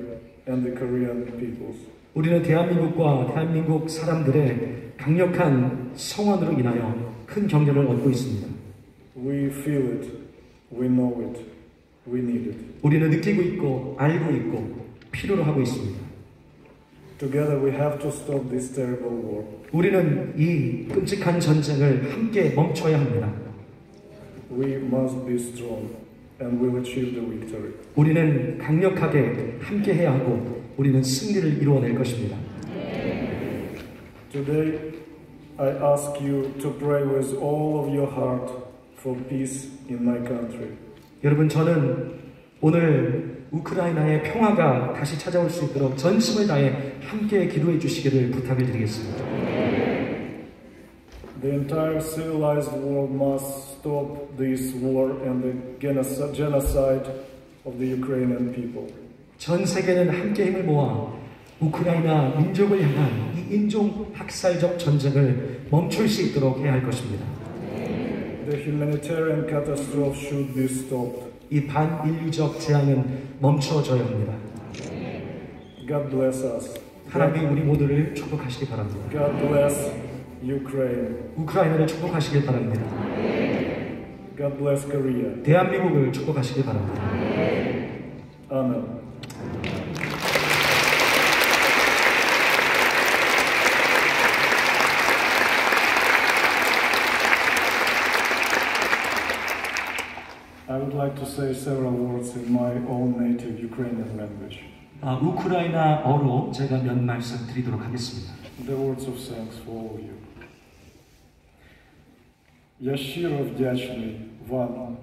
and the Korean peoples. 우리는 대한민국과 대한민국 사람들의 강력한 성원으로 인하여 큰 격려를 얻고 있습니다. We feel it, we know it, we need it. 우리는 느끼고 있고 알고 있고 필요로 하고 있습니다. Together we have to stop this terrible war. 우리는 이 끔찍한 전쟁을 함께 멈춰야 합니다. We must be strong and will achieve the victory. 우리는 강력하게 함께 해야 하고 우리는 승리를 이루어낼 것입니다. Today I ask you to pray with all of your heart for peace in my country. 여러분, 저는 오늘 우크라이나의 평화가 다시 찾아올 수 있도록 전심을 다해 함께 기도해 주시기를 부탁을 드리겠습니다. The entire civilized world must stop this war and the genocide of the Ukrainian people. 전 세계는 함께 힘을 모아 우크라이나 민족을 향한 이 인종 학살적 전쟁을 멈출 수 있도록 해야 할 것입니다. The humanitarian catastrophe should be stopped. 이 반인류적 재앙은 멈춰져야 합니다. God bless us. 하나님이 우리 모두를 축복하시기 바랍니다. God bless Ukraine. 우크라이나를 축복하시길 바랍니다. God bless Korea. 대한민국을 축복하시길 바랍니다. 아멘. I would like to say several words in my own native Ukrainian language. 우크라이나어로 제가 몇 말씀 드리도록 하겠습니다. The words of thanks for all of you. Я щиро вдячний вам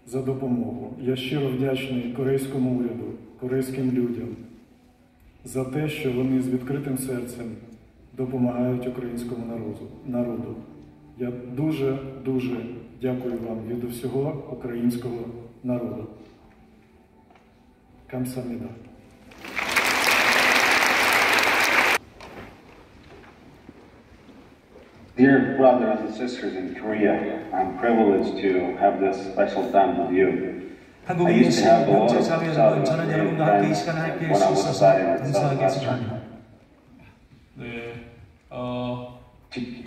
за допомогу. Я щиро вдячний корейському уряду, корейським людям за те, що вони з відкритим серцем допомагають українському народу. Я дуже дякую вам від усього українського народу. Камсаміда. Dear brothers and sisters in Korea, I'm privileged to have this special time with you. 한국에 계신 형제 자매 여러분, 저는 여러분과 함께 이 시간을 함께 할 수 있어서 감사하게 생각합니다. 네,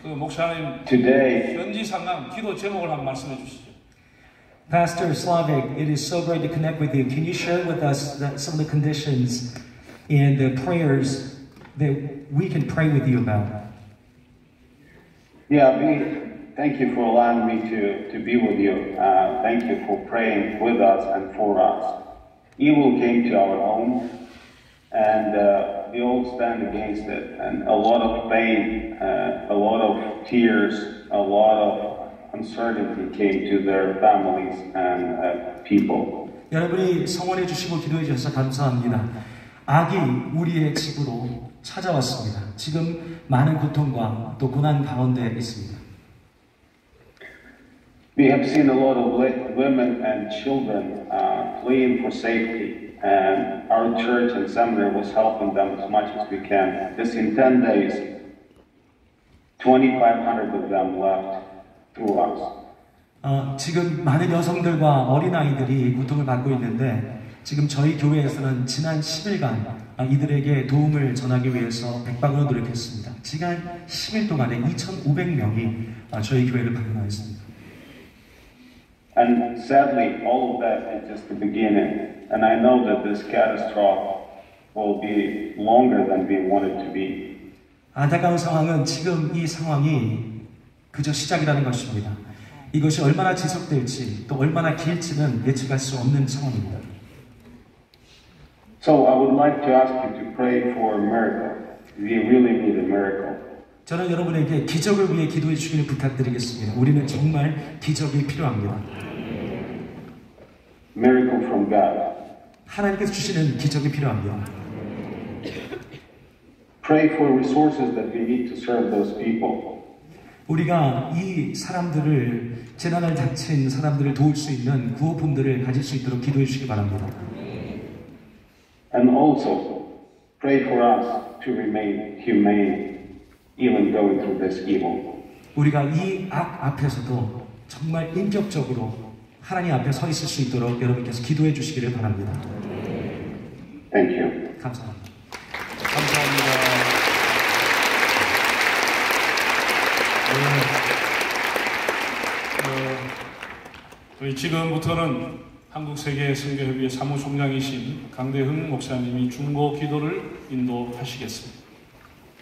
그 목사님 Today, 현지 상황 기도 제목을 한번 말씀해 주시죠. Pastor Slavic, it is so great to connect with you. Can you share with us some of the conditions and the prayers that we can pray with you about? Yeah, thank you for allowing me to be with you. Thank you for praying with us and for us. Evil came to our home, and we all stand against it. And a lot of pain, a lot of tears, a lot of uncertainty came to their families and people. 여러분이 성원해 주시고 기도해 주셔서 감사합니다. 악이 우리의 집으로 찾아왔습니다. 지금 많은 고통과 또 고난 가운데 있습니다. We have seen a lot of women and children fleeing for safety, and our church and seminary was helping them as much as we can. Just in 10 days, 2,500 of them left through us. 지금 많은 여성들과 어린아이들이 고통을 받고 있는데 지금 저희 교회에서는 지난 10일간 이들에게 도움을 전하기 위해서 백방으로 노력했습니다. 지난 10일 동안에 2,500명이 저희 교회를 방문하였습니다. And sadly, all of that is just the beginning. And I know that this catastrophe will be longer than we want it to be. 안타까운 상황은 지금 이 상황이 그저 시작이라는 것입니다. 이것이 얼마나 지속될지 또 얼마나 길지는 예측할 수 없는 상황입니다. So I would like to ask you to pray for a miracle. We really need a miracle. 저는 여러분에게 기적을 위해 기도해 주기를 부탁드리겠습니다. 우리는 정말 기적이 필요합니다. Miracle from God. 하나님께서 주시는 기적이 필요합니다. Pray for resources that we need to serve those people. 우리가 이 사람들을, 재난을 닥친 사람들을 도울 수 있는 구호품들을 가질 수 있도록 기도해 주시기 바랍니다. And also pray for us to remain humane even going through this evil. 우리가 이 악 앞에서도 정말 인격적으로 하나님 앞에 서 있을 수 있도록 여러분께서 기도해 주시기를 바랍니다. Thank you. 감사합니다. 감사합니다. 저희 지금부터는 한국세계선교협의회 사무총장이신 강대흥 목사님이 중보 기도를 인도하시겠습니다.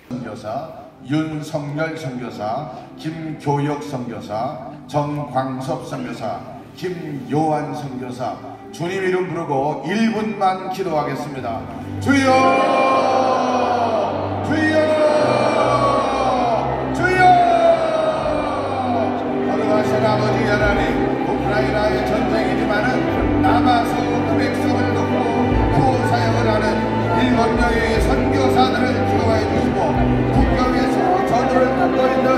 선교사, 윤성열 선교사, 김교혁 선교사, 정광섭 선교사, 김요한 선교사, 주님 이름 부르고 1분만 기도하겠습니다. 주여! 주여! 주여! 거룩하신 아버지 하나님, 우크라이나의 전쟁이지만은 남아서 그 백성을 돕고 구호사역을 하는 7명의 선교사들을 기도하여 주시고 국경에서 전우를 받고 있는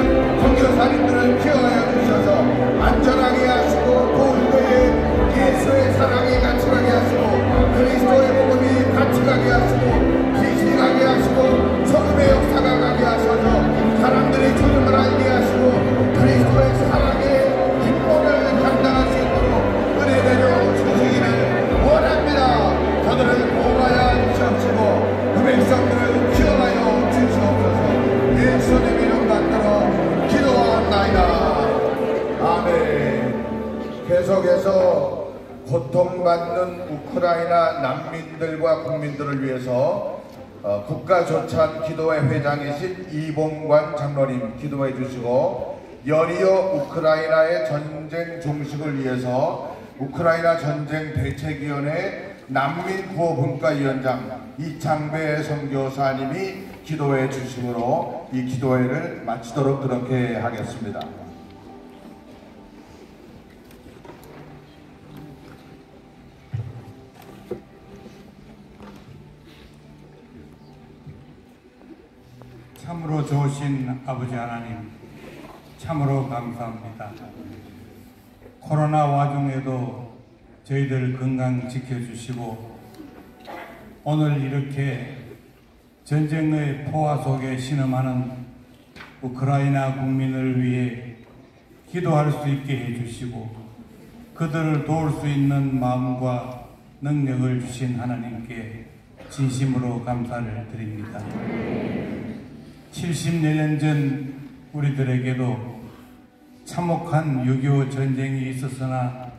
선교사님들을 기억하여 주셔서 안전하게 하시고 도울 때에 예수의 사랑이 같이 가게 하시고 그리스도의 복음이 같이 가게 하시고 귀신이 가게 하시고 소금의 역사가 가게 하셔서 사람들이 주님을 알게 하시고 그리스도의 사랑의 기쁨을 감당할 수 있도록 은혜 내려 주시기를 원합니다. 저들을 보호하여 주시옵시고 그 백성들을 기억하여 주시옵소서. 예수님 이름 받들어 기도하옵나이다. 아멘. 계속해서 고통받는 우크라이나 난민들과 국민들을 위해서 국가조찬 기도회 회장이신 이봉관 장로님 기도해 주시고, 연이어 우크라이나의 전쟁 종식을 위해서 우크라이나 전쟁 대책위원회 난민구호분과위원장 이창배 선교사님이 기도해 주심으로 이 기도회를 마치도록 그렇게 하겠습니다. 참으로 좋으신 아버지 하나님, 참으로 감사합니다. 코로나 와중에도 저희들 건강 지켜주시고 오늘 이렇게 전쟁의 포화 속에 신음하는 우크라이나 국민을 위해 기도할 수 있게 해주시고 그들을 도울 수 있는 마음과 능력을 주신 하나님께 진심으로 감사를 드립니다. 70년 전 우리들에게도 참혹한 6.25 전쟁이 있었으나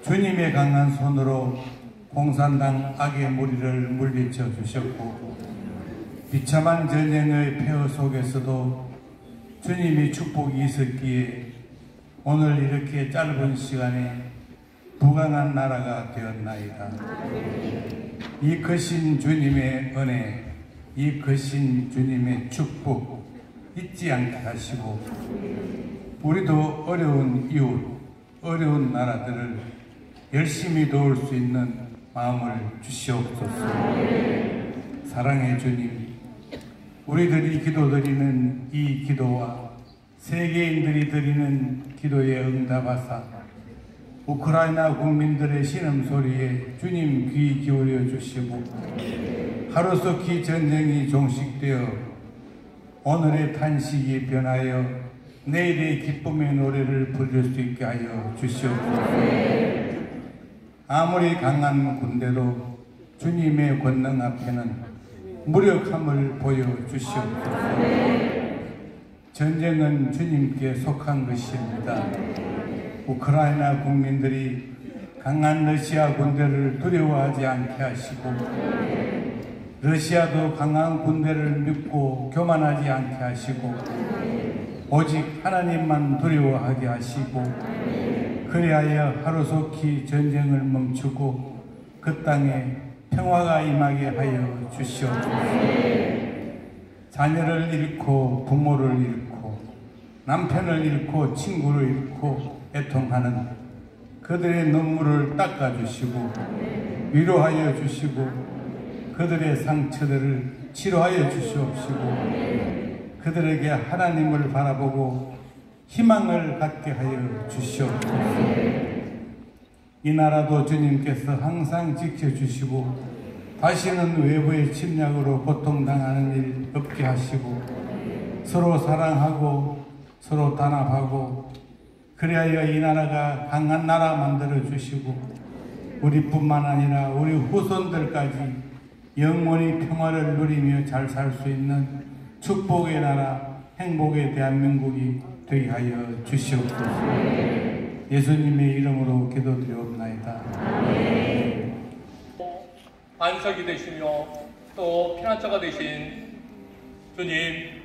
주님의 강한 손으로 공산당 악의 무리를 물리쳐 주셨고 비참한 전쟁의 폐허 속에서도 주님이 축복이 있었기에 오늘 이렇게 짧은 시간에 부강한 나라가 되었나이다. 이 크신 주님의 은혜, 이 크신 주님의 축복 잊지 않게 하시고 우리도 어려운 이웃, 어려운 나라들을 열심히 도울 수 있는 마음을 주시옵소서. 사랑의 주님, 우리들이 기도드리는 이 기도와 세계인들이 드리는 기도에 응답하사 우크라이나 국민들의 신음소리에 주님 귀 기울여 주시고 하루속히 전쟁이 종식되어 오늘의 탄식이 변하여 내일의 기쁨의 노래를 부를 수 있게 하여 주시옵소서. 아무리 강한 군대도 주님의 권능 앞에는 무력함을 보여주시옵소서. 전쟁은 주님께 속한 것입니다. 우크라이나 국민들이 강한 러시아 군대를 두려워하지 않게 하시고 러시아도 강한 군대를 믿고 교만하지 않게 하시고 오직 하나님만 두려워하게 하시고 그리하여 하루속히 전쟁을 멈추고 그 땅에 평화가 임하게 하여 주시옵소서. 자녀를 잃고 부모를 잃고 남편을 잃고 친구를 잃고 애통하는 그들의 눈물을 닦아주시고 위로하여 주시고 그들의 상처들을 치료하여 주시옵시고 그들에게 하나님을 바라보고 희망을 갖게 하여 주시옵소서. 이 나라도 주님께서 항상 지켜주시고 다시는 외부의 침략으로 고통당하는 일 없게 하시고 서로 사랑하고 서로 단합하고 그리하여 이 나라가 강한 나라 만들어 주시고 우리뿐만 아니라 우리 후손들까지 영원히 평화를 누리며 잘 살 수 있는 축복의 나라, 행복의 대한민국이 되게 하여 주시옵소서. 예수님의 이름으로 기도드리옵나이다. 안석이 되시며 또 피난처가 되신 주님,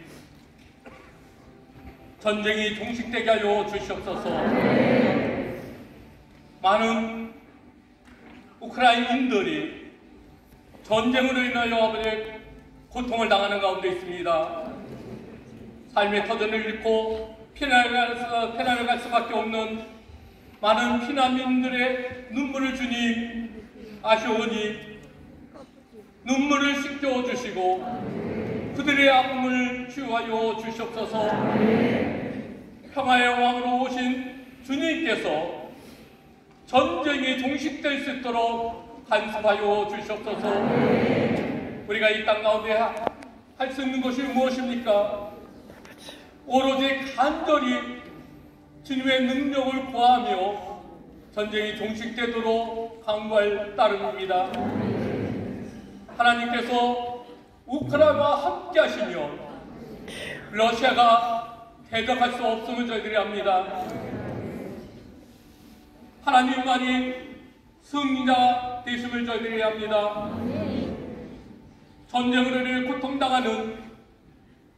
전쟁이 종식되게 하여 주시옵소서. 많은 우크라이나인들이 전쟁으로 인하여 아버지 고통을 당하는 가운데 있습니다. 삶의 터전을 잃고 피난을 갈 수밖에 없는 많은 피난민들의 눈물을 주님 아시오니 눈물을 씻겨주시고 그들의 아픔을 치유하여 주시옵소서. 평화의 왕으로 오신 주님께서 전쟁이 종식될 수 있도록 간섭하여 주시옵소서. 우리가 이 땅 가운데 할 수 있는 것이 무엇입니까? 오로지 간절히 주님의 능력을 구하며 전쟁이 종식되도록 간구할 따름입니다. 하나님께서 우크라이나와 함께 하시며 러시아가 대적할 수 없음을 저희들이 압니다. 하나님만이 승리자 되심을 저희들이 합니다. 전쟁으로 고통당하는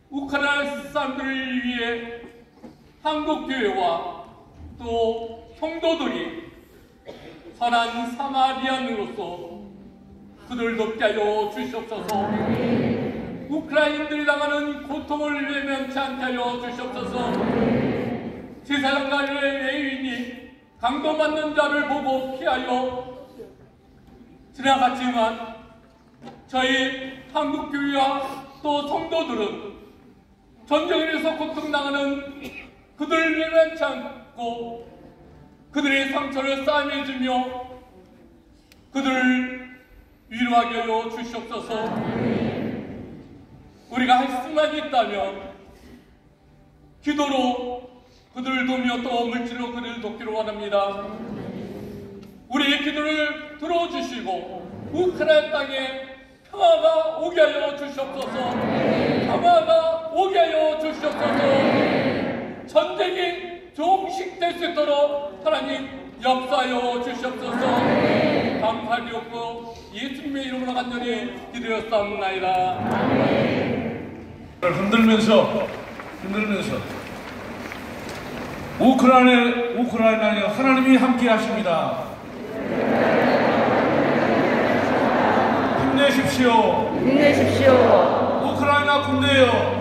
우크라이나 사람들을 위해 한국교회와 또 성도들이 선한 사마리안으로서 그들을 돕게 하여 주시옵소서. 우크라이나인들이 당하는 고통을 외면치 않게 하여 주시옵소서. 제사장과의 레위인이 강도받는 자를 보고 피하여 지나갔지만 저희 한국교회와 또 성도들은 전쟁을 해서 고통당하는 그들을 외면치 않고 그들의 상처를 싸매주며 그들을 위로하게 하여 주시옵소서. 우리가 할 수만 있다면 기도로 그들을 도우며 또 물질로 그들을 돕기를 원합니다. 우리의 기도를 들어주시고 우크라이나 땅에 평화가 오게 하여 주시옵소서. 평화가 오게 하여 주시옵소서. 전쟁이 종식될 수 있도록 하나님 역사하여 주시옵소서. 감사드렸고 예수님의 이름으로 간절히 기도했사옵나이다. 흔들면서 우크라이나에 하나님이 함께 하십니다. 힘내십시오. 우크라이나 군대여.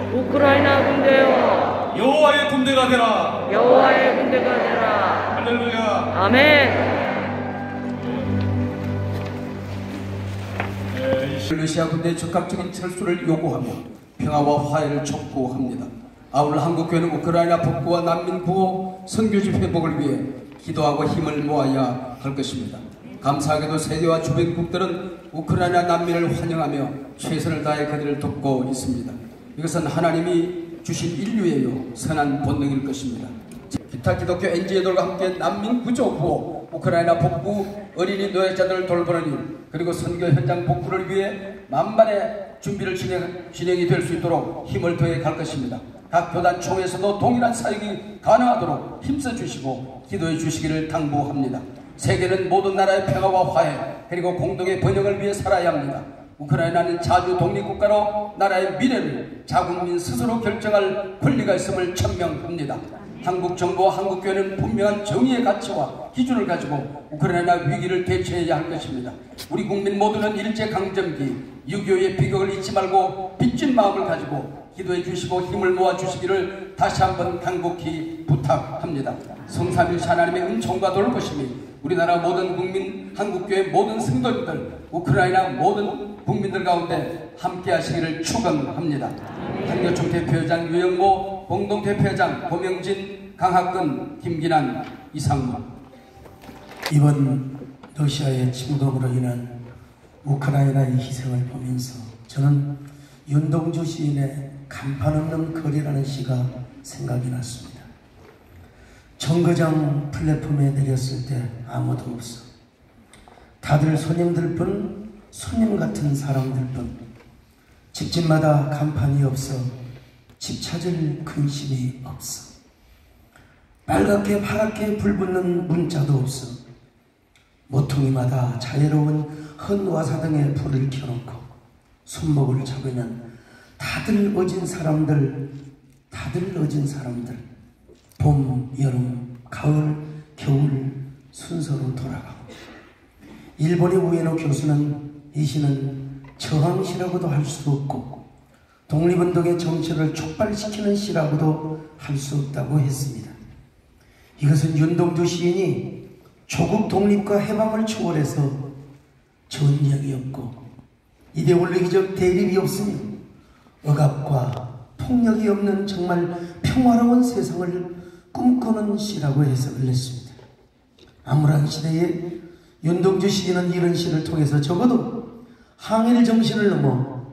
여호와의 군대가 되라. 할렐루야. 아멘. 러시아 군대의 적극적인 철수를 요구하며 평화와 화해를 촉구합니다. 아울러 한국교회는 우크라이나 북부와 난민 구호, 선교집 회복을 위해 기도하고 힘을 모아야 할 것입니다. 감사하게도 세계와 주변국들은 우크라이나 난민을 환영하며 최선을 다해 그들을 돕고 있습니다. 이것은 하나님이 주신 인류예요. 선한 본능일 것입니다. 기타 기독교 NGO들과 함께 난민 구조 구호, 우크라이나 북부 어린이 노약자들을 돌보는 일, 그리고 선교 현장 복구를 위해 만반의 준비를 진행이 될 수 있도록 힘을 더해 갈 것입니다. 각 교단 총회에서도 동일한 사역이 가능하도록 힘써 주시고 기도해 주시기를 당부합니다. 세계는 모든 나라의 평화와 화해 그리고 공동의 번영을 위해 살아야 합니다. 우크라이나는 자주 독립국가로 나라의 미래를 자국민 스스로 결정할 권리가 있음을 천명합니다. 한국 정부와 한국교회는 분명한 정의의 가치와 기준을 가지고 우크라이나 위기를 대처해야 할 것입니다. 우리 국민 모두는 일제강점기 6.25의 비극을 잊지 말고 빚진 마음을 가지고 기도해 주시고 힘을 모아 주시기를 다시 한번 간곡히 부탁합니다. 성삼일체 하나님의 은총과 돌보심이 우리나라 모든 국민, 한국교회 모든 성도님들, 우크라이나 모든 국민들 가운데 함께 하시기를 축원합니다. 한교총 대표회장 유영모, 공동대표회장 고명진, 강학근, 김기난, 이상무. 이번 러시아의 침공으로 인한 우크라이나의 희생을 보면서 저는 윤동주 시인의 간판 없는 거리라는 시가 생각이 났습니다. 정거장 플랫폼에 내렸을 때 아무도 없어. 다들 손님들 뿐, 손님 같은 사람들 뿐. 집집마다 간판이 없어 집 찾을 근심이 없어. 빨갛게 파랗게 불붙는 문자도 없어. 모퉁이마다 자유로운 헌화사 등에 불을 켜놓고 손목을 잡으면 다들 어진 사람들, 봄, 여름, 가을, 겨울 순서로 돌아가고. 일본의 우에노 교수는 이 시는 저항시라고도 할 수 없고 독립운동의 정체를 촉발시키는 시라고도 할 수 없다고 했습니다. 이것은 윤동주 시인이 조국 독립과 해방을 초월해서 전쟁이 없고 이데올로기적 대립이 없으며 억압과 폭력이 없는 정말 평화로운 세상을 꿈꾸는 시라고 해석을 했습니다. 암울한 시대에 윤동주 시인은 이런 시를 통해서 적어도 항일 정신을 넘어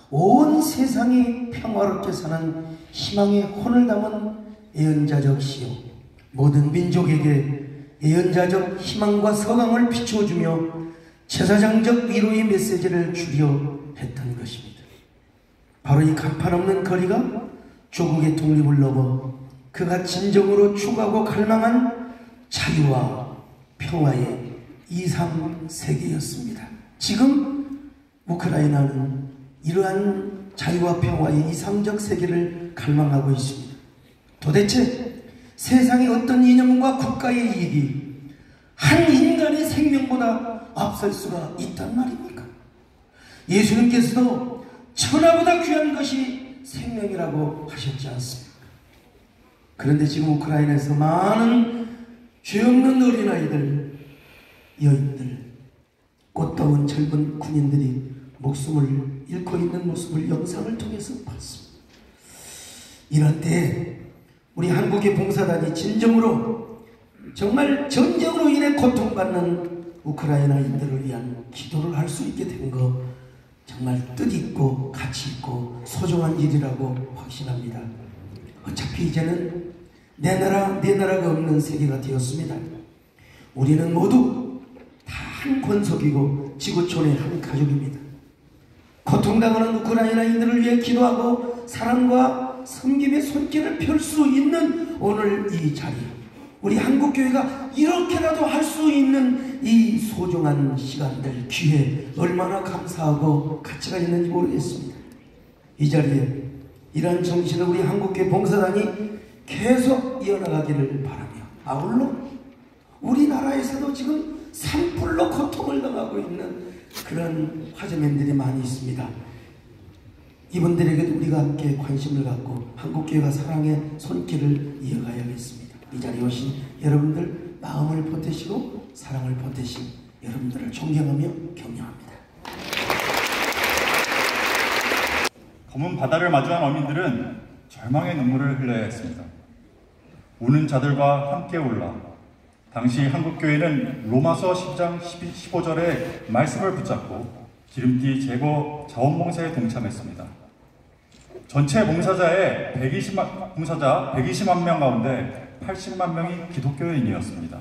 온 세상이 평화롭게 사는 희망의 혼을 담은 애연자적 시요, 모든 민족에게 애연자적 희망과 서강을 비춰주며 제사장적 위로의 메시지를 주려 했던 것입니다. 바로 이 간판 없는 거리가 조국의 독립을 넘어 그가 진정으로 추구하고 갈망한 자유와 평화의 2, 3세계였습니다. 지금 우크라이나는 이러한 자유와 평화의 이상적 세계를 갈망하고 있습니다. 도대체 세상의 어떤 이념과 국가의 이익이 한 인간의 생명보다 앞설 수가 있단 말입니까? 예수님께서도 천하보다 귀한 것이 생명이라고 하셨지 않습니까? 그런데 지금 우크라이나에서 많은 죄 없는 어린아이들, 여인들, 꽃다운 젊은 군인들이 목숨을 잃고 있는 모습을 영상을 통해서 봤습니다. 이런 때 우리 한국의 봉사단이 진정으로 정말 전쟁으로 인해 고통받는 우크라이나인들을 위한 기도를 할 수 있게 된 거 정말 뜻있고 가치있고 소중한 일이라고 확신합니다. 어차피 이제는 내 나라 내 나라가 없는 세계가 되었습니다. 우리는 모두 다 한 권속이고 지구촌의 한 가족입니다. 고통당하는 우크라이나인들을 위해 기도하고 사랑과 섬김의 손길을 펼 수 있는 오늘 이 자리, 우리 한국교회가 이렇게라도 할 수 있는 이 소중한 시간들, 기회 얼마나 감사하고 가치가 있는지 모르겠습니다. 이 자리에 이러한 정신을 우리 한국교회 봉사단이 계속 이어나가기를 바라며, 아울러 우리나라에서도 지금 산불로 고통을 당하고 있는 그런 화재맨들이 많이 있습니다. 이분들에게도 우리가 함께 관심을 갖고 한국교회가 사랑의 손길을 이어가야겠습니다. 이 자리에 오신 여러분들 마음을 보태시고 사랑을 보태신 여러분들을 존경하며 격려합니다. 검은 바다를 마주한 어민들은 절망의 눈물을 흘려야 했습니다. 우는 자들과 함께 울라. 당시 한국교회는 로마서 10장 15절의 말씀을 붙잡고 기름띠 제거 자원봉사에 동참했습니다. 전체 봉사자 120만 명 가운데 80만 명이 기독교인이었습니다.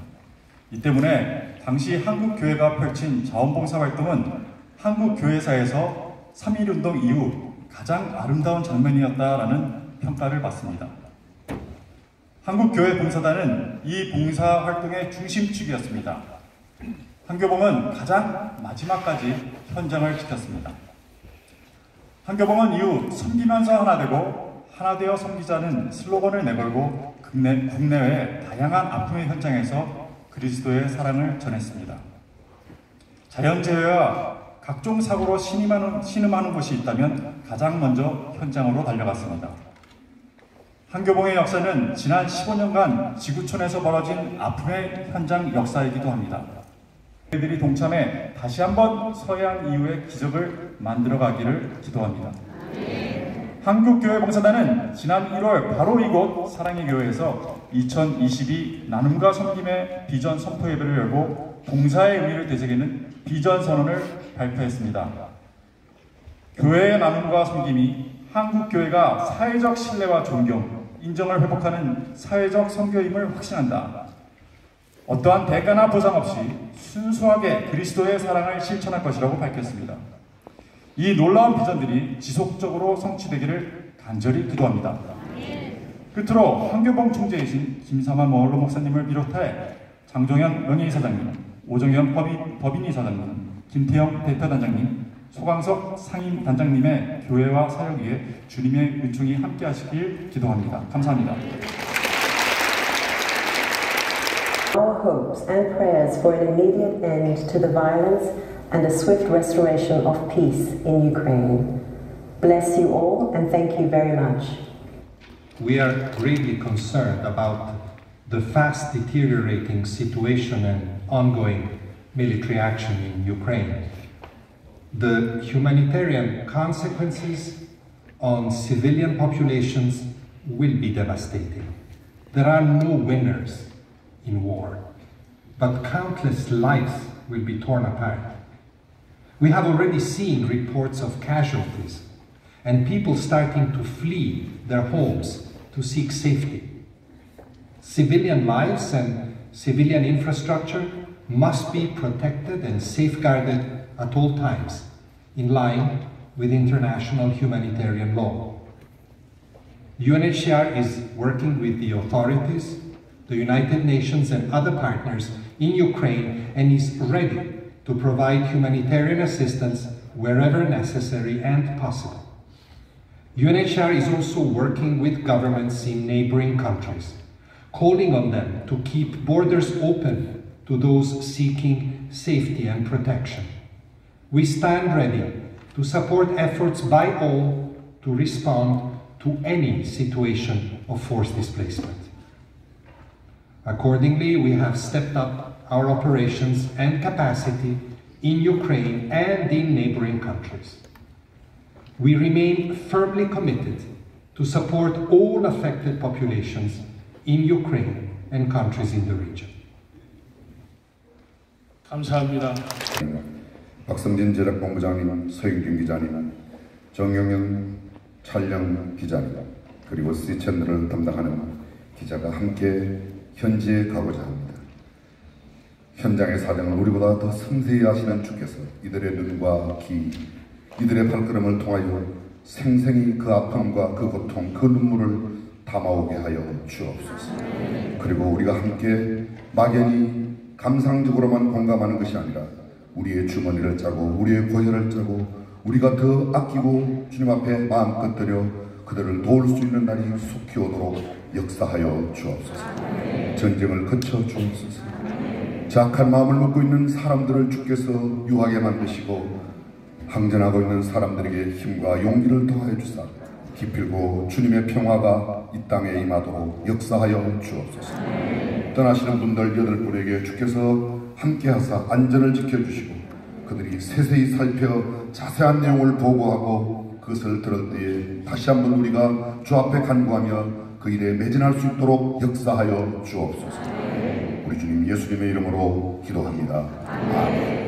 이 때문에 당시 한국교회가 펼친 자원봉사 활동은 한국교회사에서 3.1운동 이후 가장 아름다운 장면이었다라는 평가를 받습니다. 한국교회 봉사단은 이 봉사 활동의 중심축이었습니다. 한교봉은 가장 마지막까지 현장을 지켰습니다. 한교봉은 이후 섬기면서 하나되고 하나되어 섬기자는 슬로건을 내걸고 국내외 다양한 아픔의 현장에서 그리스도의 사랑을 전했습니다. 자연재해와 각종 사고로 신음하는 곳이 있다면 가장 먼저 현장으로 달려갔습니다. 한교봉의 역사는 지난 15년간 지구촌에서 벌어진 아픔의 현장 역사이기도 합니다. 저희들이 동참해 다시 한번 서해안 이후의 기적을 만들어가기를 기도합니다. 한국교회 봉사단은 지난 1월 바로 이곳 사랑의 교회에서 2022 나눔과 섬김의 비전 선포 예배를 열고 봉사의 의미를 되새기는 비전 선언을 발표했습니다. 교회의 나눔과 섬김이 한국교회가 사회적 신뢰와 존경, 인정을 회복하는 사회적 선교임을 확신한다. 어떠한 대가나 보상 없이 순수하게 그리스도의 사랑을 실천할 것이라고 밝혔습니다. 이 놀라운 비전들이 지속적으로 성취되기를 간절히 기도합니다. 끝으로 한교봉 총재이신 김삼환 원로 목사님을 비롯해 장종현 명예이사장님, 오정현 법인이사장님, 김태영 대표단장님, 소강석 상임단장님의 교회와 사역 위에 주님의 은총이 함께 하시길 기도합니다. 감사합니다. Our hopes and prayers for an immediate end to the violence and a swift restoration of peace in Ukraine. Bless you all and thank you very much. We are greatly concerned about the fast deteriorating situation and ongoing military action in Ukraine. The humanitarian consequences on civilian populations will be devastating. There are no winners in war, but countless lives will be torn apart. We have already seen reports of casualties and people starting to flee their homes to seek safety. Civilian lives and civilian infrastructure must be protected and safeguarded at all times, in line with international humanitarian law. UNHCR is working with the authorities, the United Nations and other partners in Ukraine and is ready to provide humanitarian assistance wherever necessary and possible. UNHCR is also working with governments in neighboring countries, calling on them to keep borders open to those seeking safety and protection. We stand ready to support efforts by all to respond to any situation of forced displacement. Accordingly, we have stepped up our operations and capacity in Ukraine and in neighboring countries. We remain firmly committed to support all affected populations in Ukraine and countries in the region. 감사합니다. 박성진 제작본부장님, 서영균 기자님, 정영영 촬영 기자님, 그리고 C채널을 담당하는 기자가 함께 현지에 가고자 합니다. 현장의 사정을 우리보다 더 섬세히 아시는 주께서 이들의 눈과 귀, 이들의 발걸음을 통하여 생생히 그 아픔과 그 고통, 그 눈물을 담아오게 하여 주옵소서. 그리고 우리가 함께 막연히 감상적으로만 공감하는 것이 아니라 우리의 주머니를 짜고 우리의 고혈을 짜고 우리가 더 아끼고 주님 앞에 마음껏 드려 그들을 도울 수 있는 날이 속히 오도록 역사하여 주옵소서. 전쟁을 거쳐 주옵소서. 작한 마음을 먹고 있는 사람들을 주께서 유하게 만드시고 항전하고 있는 사람들에게 힘과 용기를 더하여 주사 기필고 주님의 평화가 이 땅에 임하도록 역사하여 주옵소서. 떠나시는 분들 8분에게 주께서 함께하사 안전을 지켜주시고 그들이 세세히 살펴 자세한 내용을 보고하고 그것을 들을 때에 다시 한번 우리가 주 앞에 간구하며 그 일에 매진할 수 있도록 역사하여 주옵소서. 우리 주님 예수님의 이름으로 기도합니다. 아멘.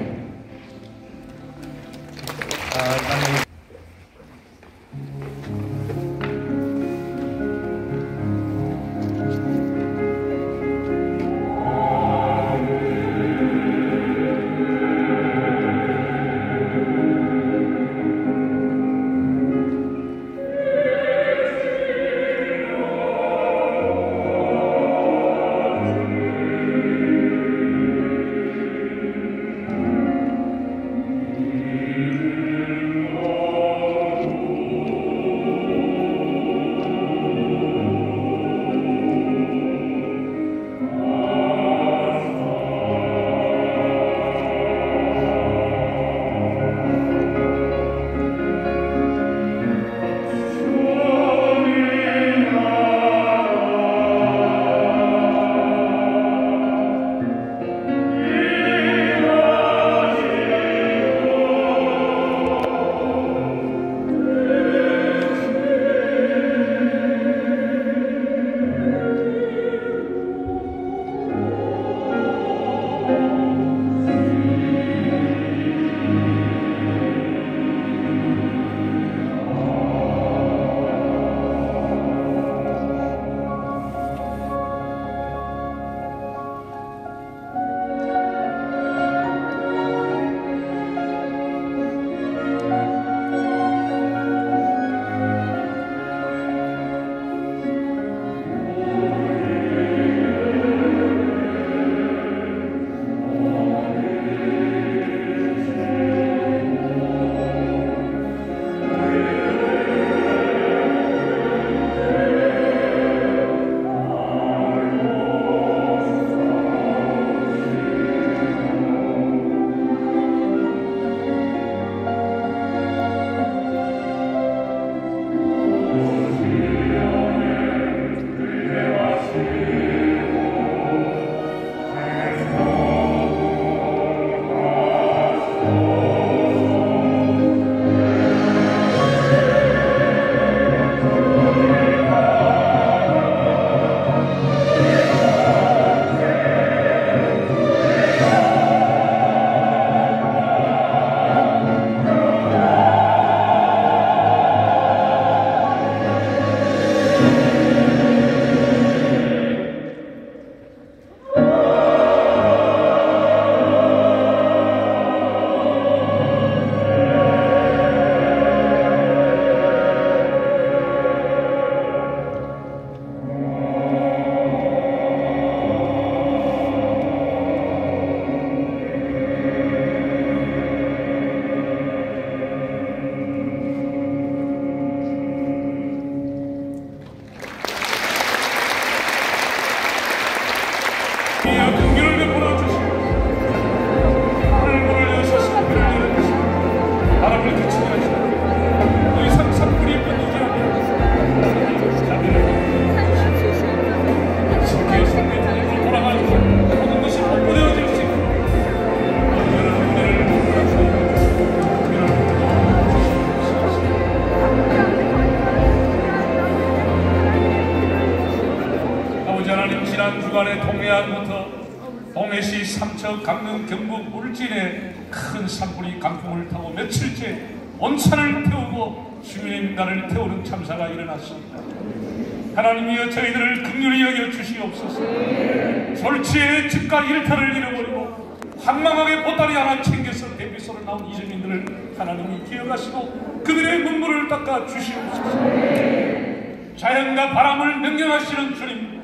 주간의 동해안부터 동해시 삼척 강릉 경북 울진에 큰 산불이 강풍을 타고 며칠째 온산을 태우고 주민의 민가를 태우는 참사가 일어났습니다. 하나님이여 저희들을 긍휼히 여겨 주시옵소서. 졸지에 집과 일터를 잃어버리고 황망하게 보따리 하나 챙겨서 대피소로 나온 이주민들을 하나님이 기억하시고 그들의 눈물을 닦아 주시옵소서. 자연과 바람을 명령하시는 주님,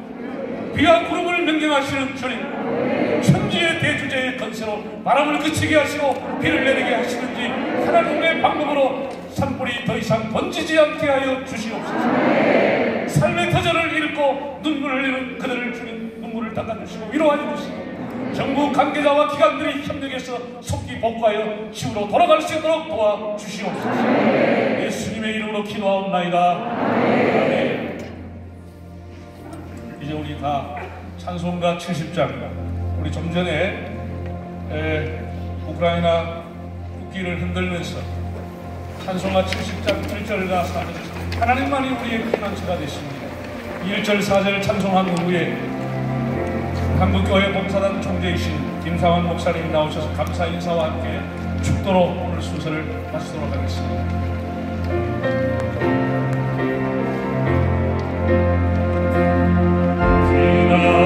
비와 구름을 명령하시는 주님, 천지의 대주제의 건세로 바람을 그치게 하시고 비를 내리게 하시는지 하나님의 방법으로 산불이 더 이상 번지지 않게 하여 주시옵소서. 삶의 터전을 잃고 눈물을 잃은 그들을 주님 눈물을 닦아주시고 위로하여 주시고 정부 관계자와 기관들이 협력해서 속기 복구하여 지구로 돌아갈 수 있도록 도와주시옵소서. 예수님의 이름으로 기도하옵나이다. 아멘. 이제 우리 다 찬송가 70장, 우리 좀 전에 우크라이나 국기를 흔들면서 찬송가 70장 1절과 4절 하나님만이 우리의 피난처가 되십니다. 1절 4절 찬송한 후에 한국교회 봉사단 총재이신 김상환 목사님이 나오셔서 감사 인사와 함께 축도로 오늘 순서를 마치도록 하겠습니다. Amen.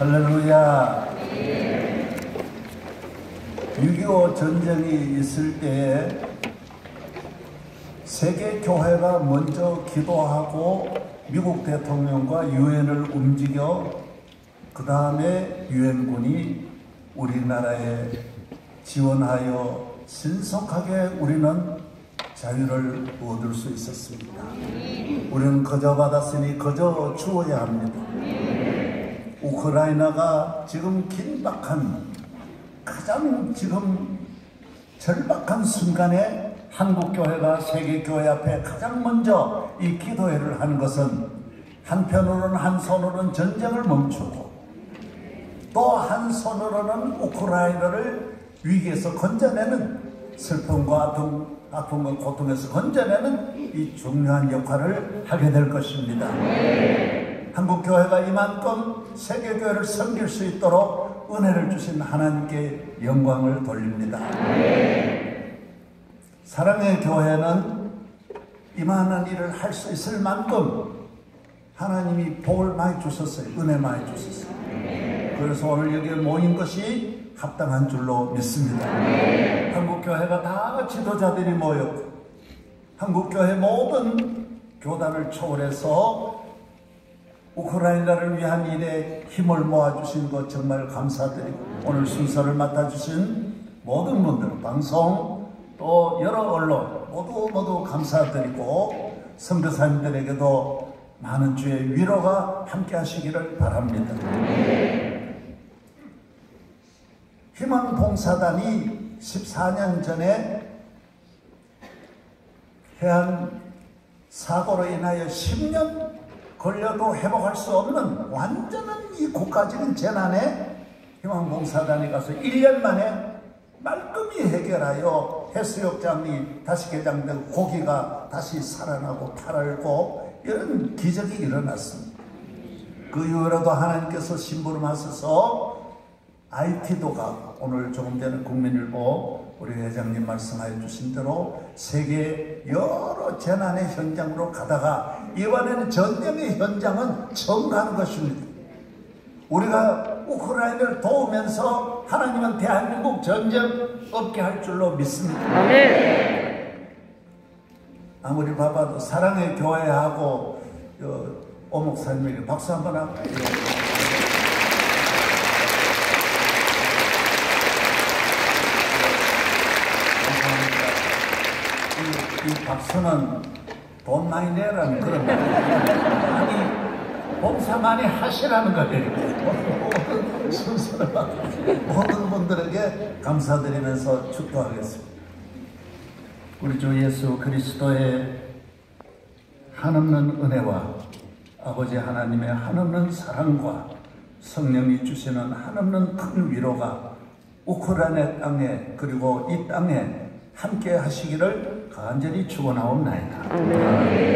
할렐루야. 6.25 전쟁이 있을 때에 세계 교회가 먼저 기도하고 미국 대통령과 유엔을 움직여 그 다음에 유엔군이 우리나라에 지원하여 신속하게 우리는 자유를 얻을 수 있었습니다. 우리는 거저 받았으니 거저 주어야 합니다. 우크라이나가 지금 긴박한 가장 지금 절박한 순간에 한국교회가 세계교회 앞에 가장 먼저 이 기도회를 하는 것은 한편으로는 한 손으로는 전쟁을 멈추고 또 한 손으로는 우크라이나를 위기에서 건져내는 슬픔과 아픔과 고통에서 건져내는 이 중요한 역할을 하게 될 것입니다. 한국교회가 이만큼 세계교회를 섬길 수 있도록 은혜를 주신 하나님께 영광을 돌립니다. 사랑의 교회는 이만한 일을 할 수 있을 만큼 하나님이 복을 많이 주셨어요. 은혜 많이 주셨어요. 그래서 오늘 여기에 모인 것이 합당한 줄로 믿습니다. 한국교회가 다 지도자들이 모였고 한국교회 모든 교단을 초월해서 우크라이나를 위한 일에 힘을 모아주신 것 정말 감사드리고 오늘 순서를 맡아주신 모든 분들, 방송 또 여러 언론 모두 감사드리고 선교사님들에게도 많은 주의 위로가 함께 하시기를 바랍니다. 희망봉사단이 14년 전에 해안 사고로 인하여 10년 걸려도 회복할 수 없는 완전한 이 국가적인 재난에 희망봉사단이 가서 1년 만에 말끔히 해결하여 해수욕장이 다시 개장되고 고기가 다시 살아나고 탈알고 이런 기적이 일어났습니다. 그 이후로도 하나님께서 심부름하셔서 IT도 가고 오늘 조금 전에 국민일보 우리 회장님 말씀하여 주신 대로 세계 여러 재난의 현장으로 가다가 이번에는 전쟁의 현장은 처음 가는 것입니다. 우리가 우크라이나를 도우면서 하나님은 대한민국 전쟁 없게 할 줄로 믿습니다. 아무리 바빠도 사랑의 교회하고 오 목사님에게 박수 한번 하고 이 박수는 돈 많이 내라는 그런 거 아니 봉사 많이 하시라는 거예요. 순서를 모든 분들에게 감사드리면서 축도하겠습니다. 우리 주 예수 그리스도의 한없는 은혜와 아버지 하나님의 한없는 사랑과 성령이 주시는 한없는 큰 위로가 우크라이나 땅에 그리고 이 땅에 함께 하시기를 간절히 축원하옵나이다.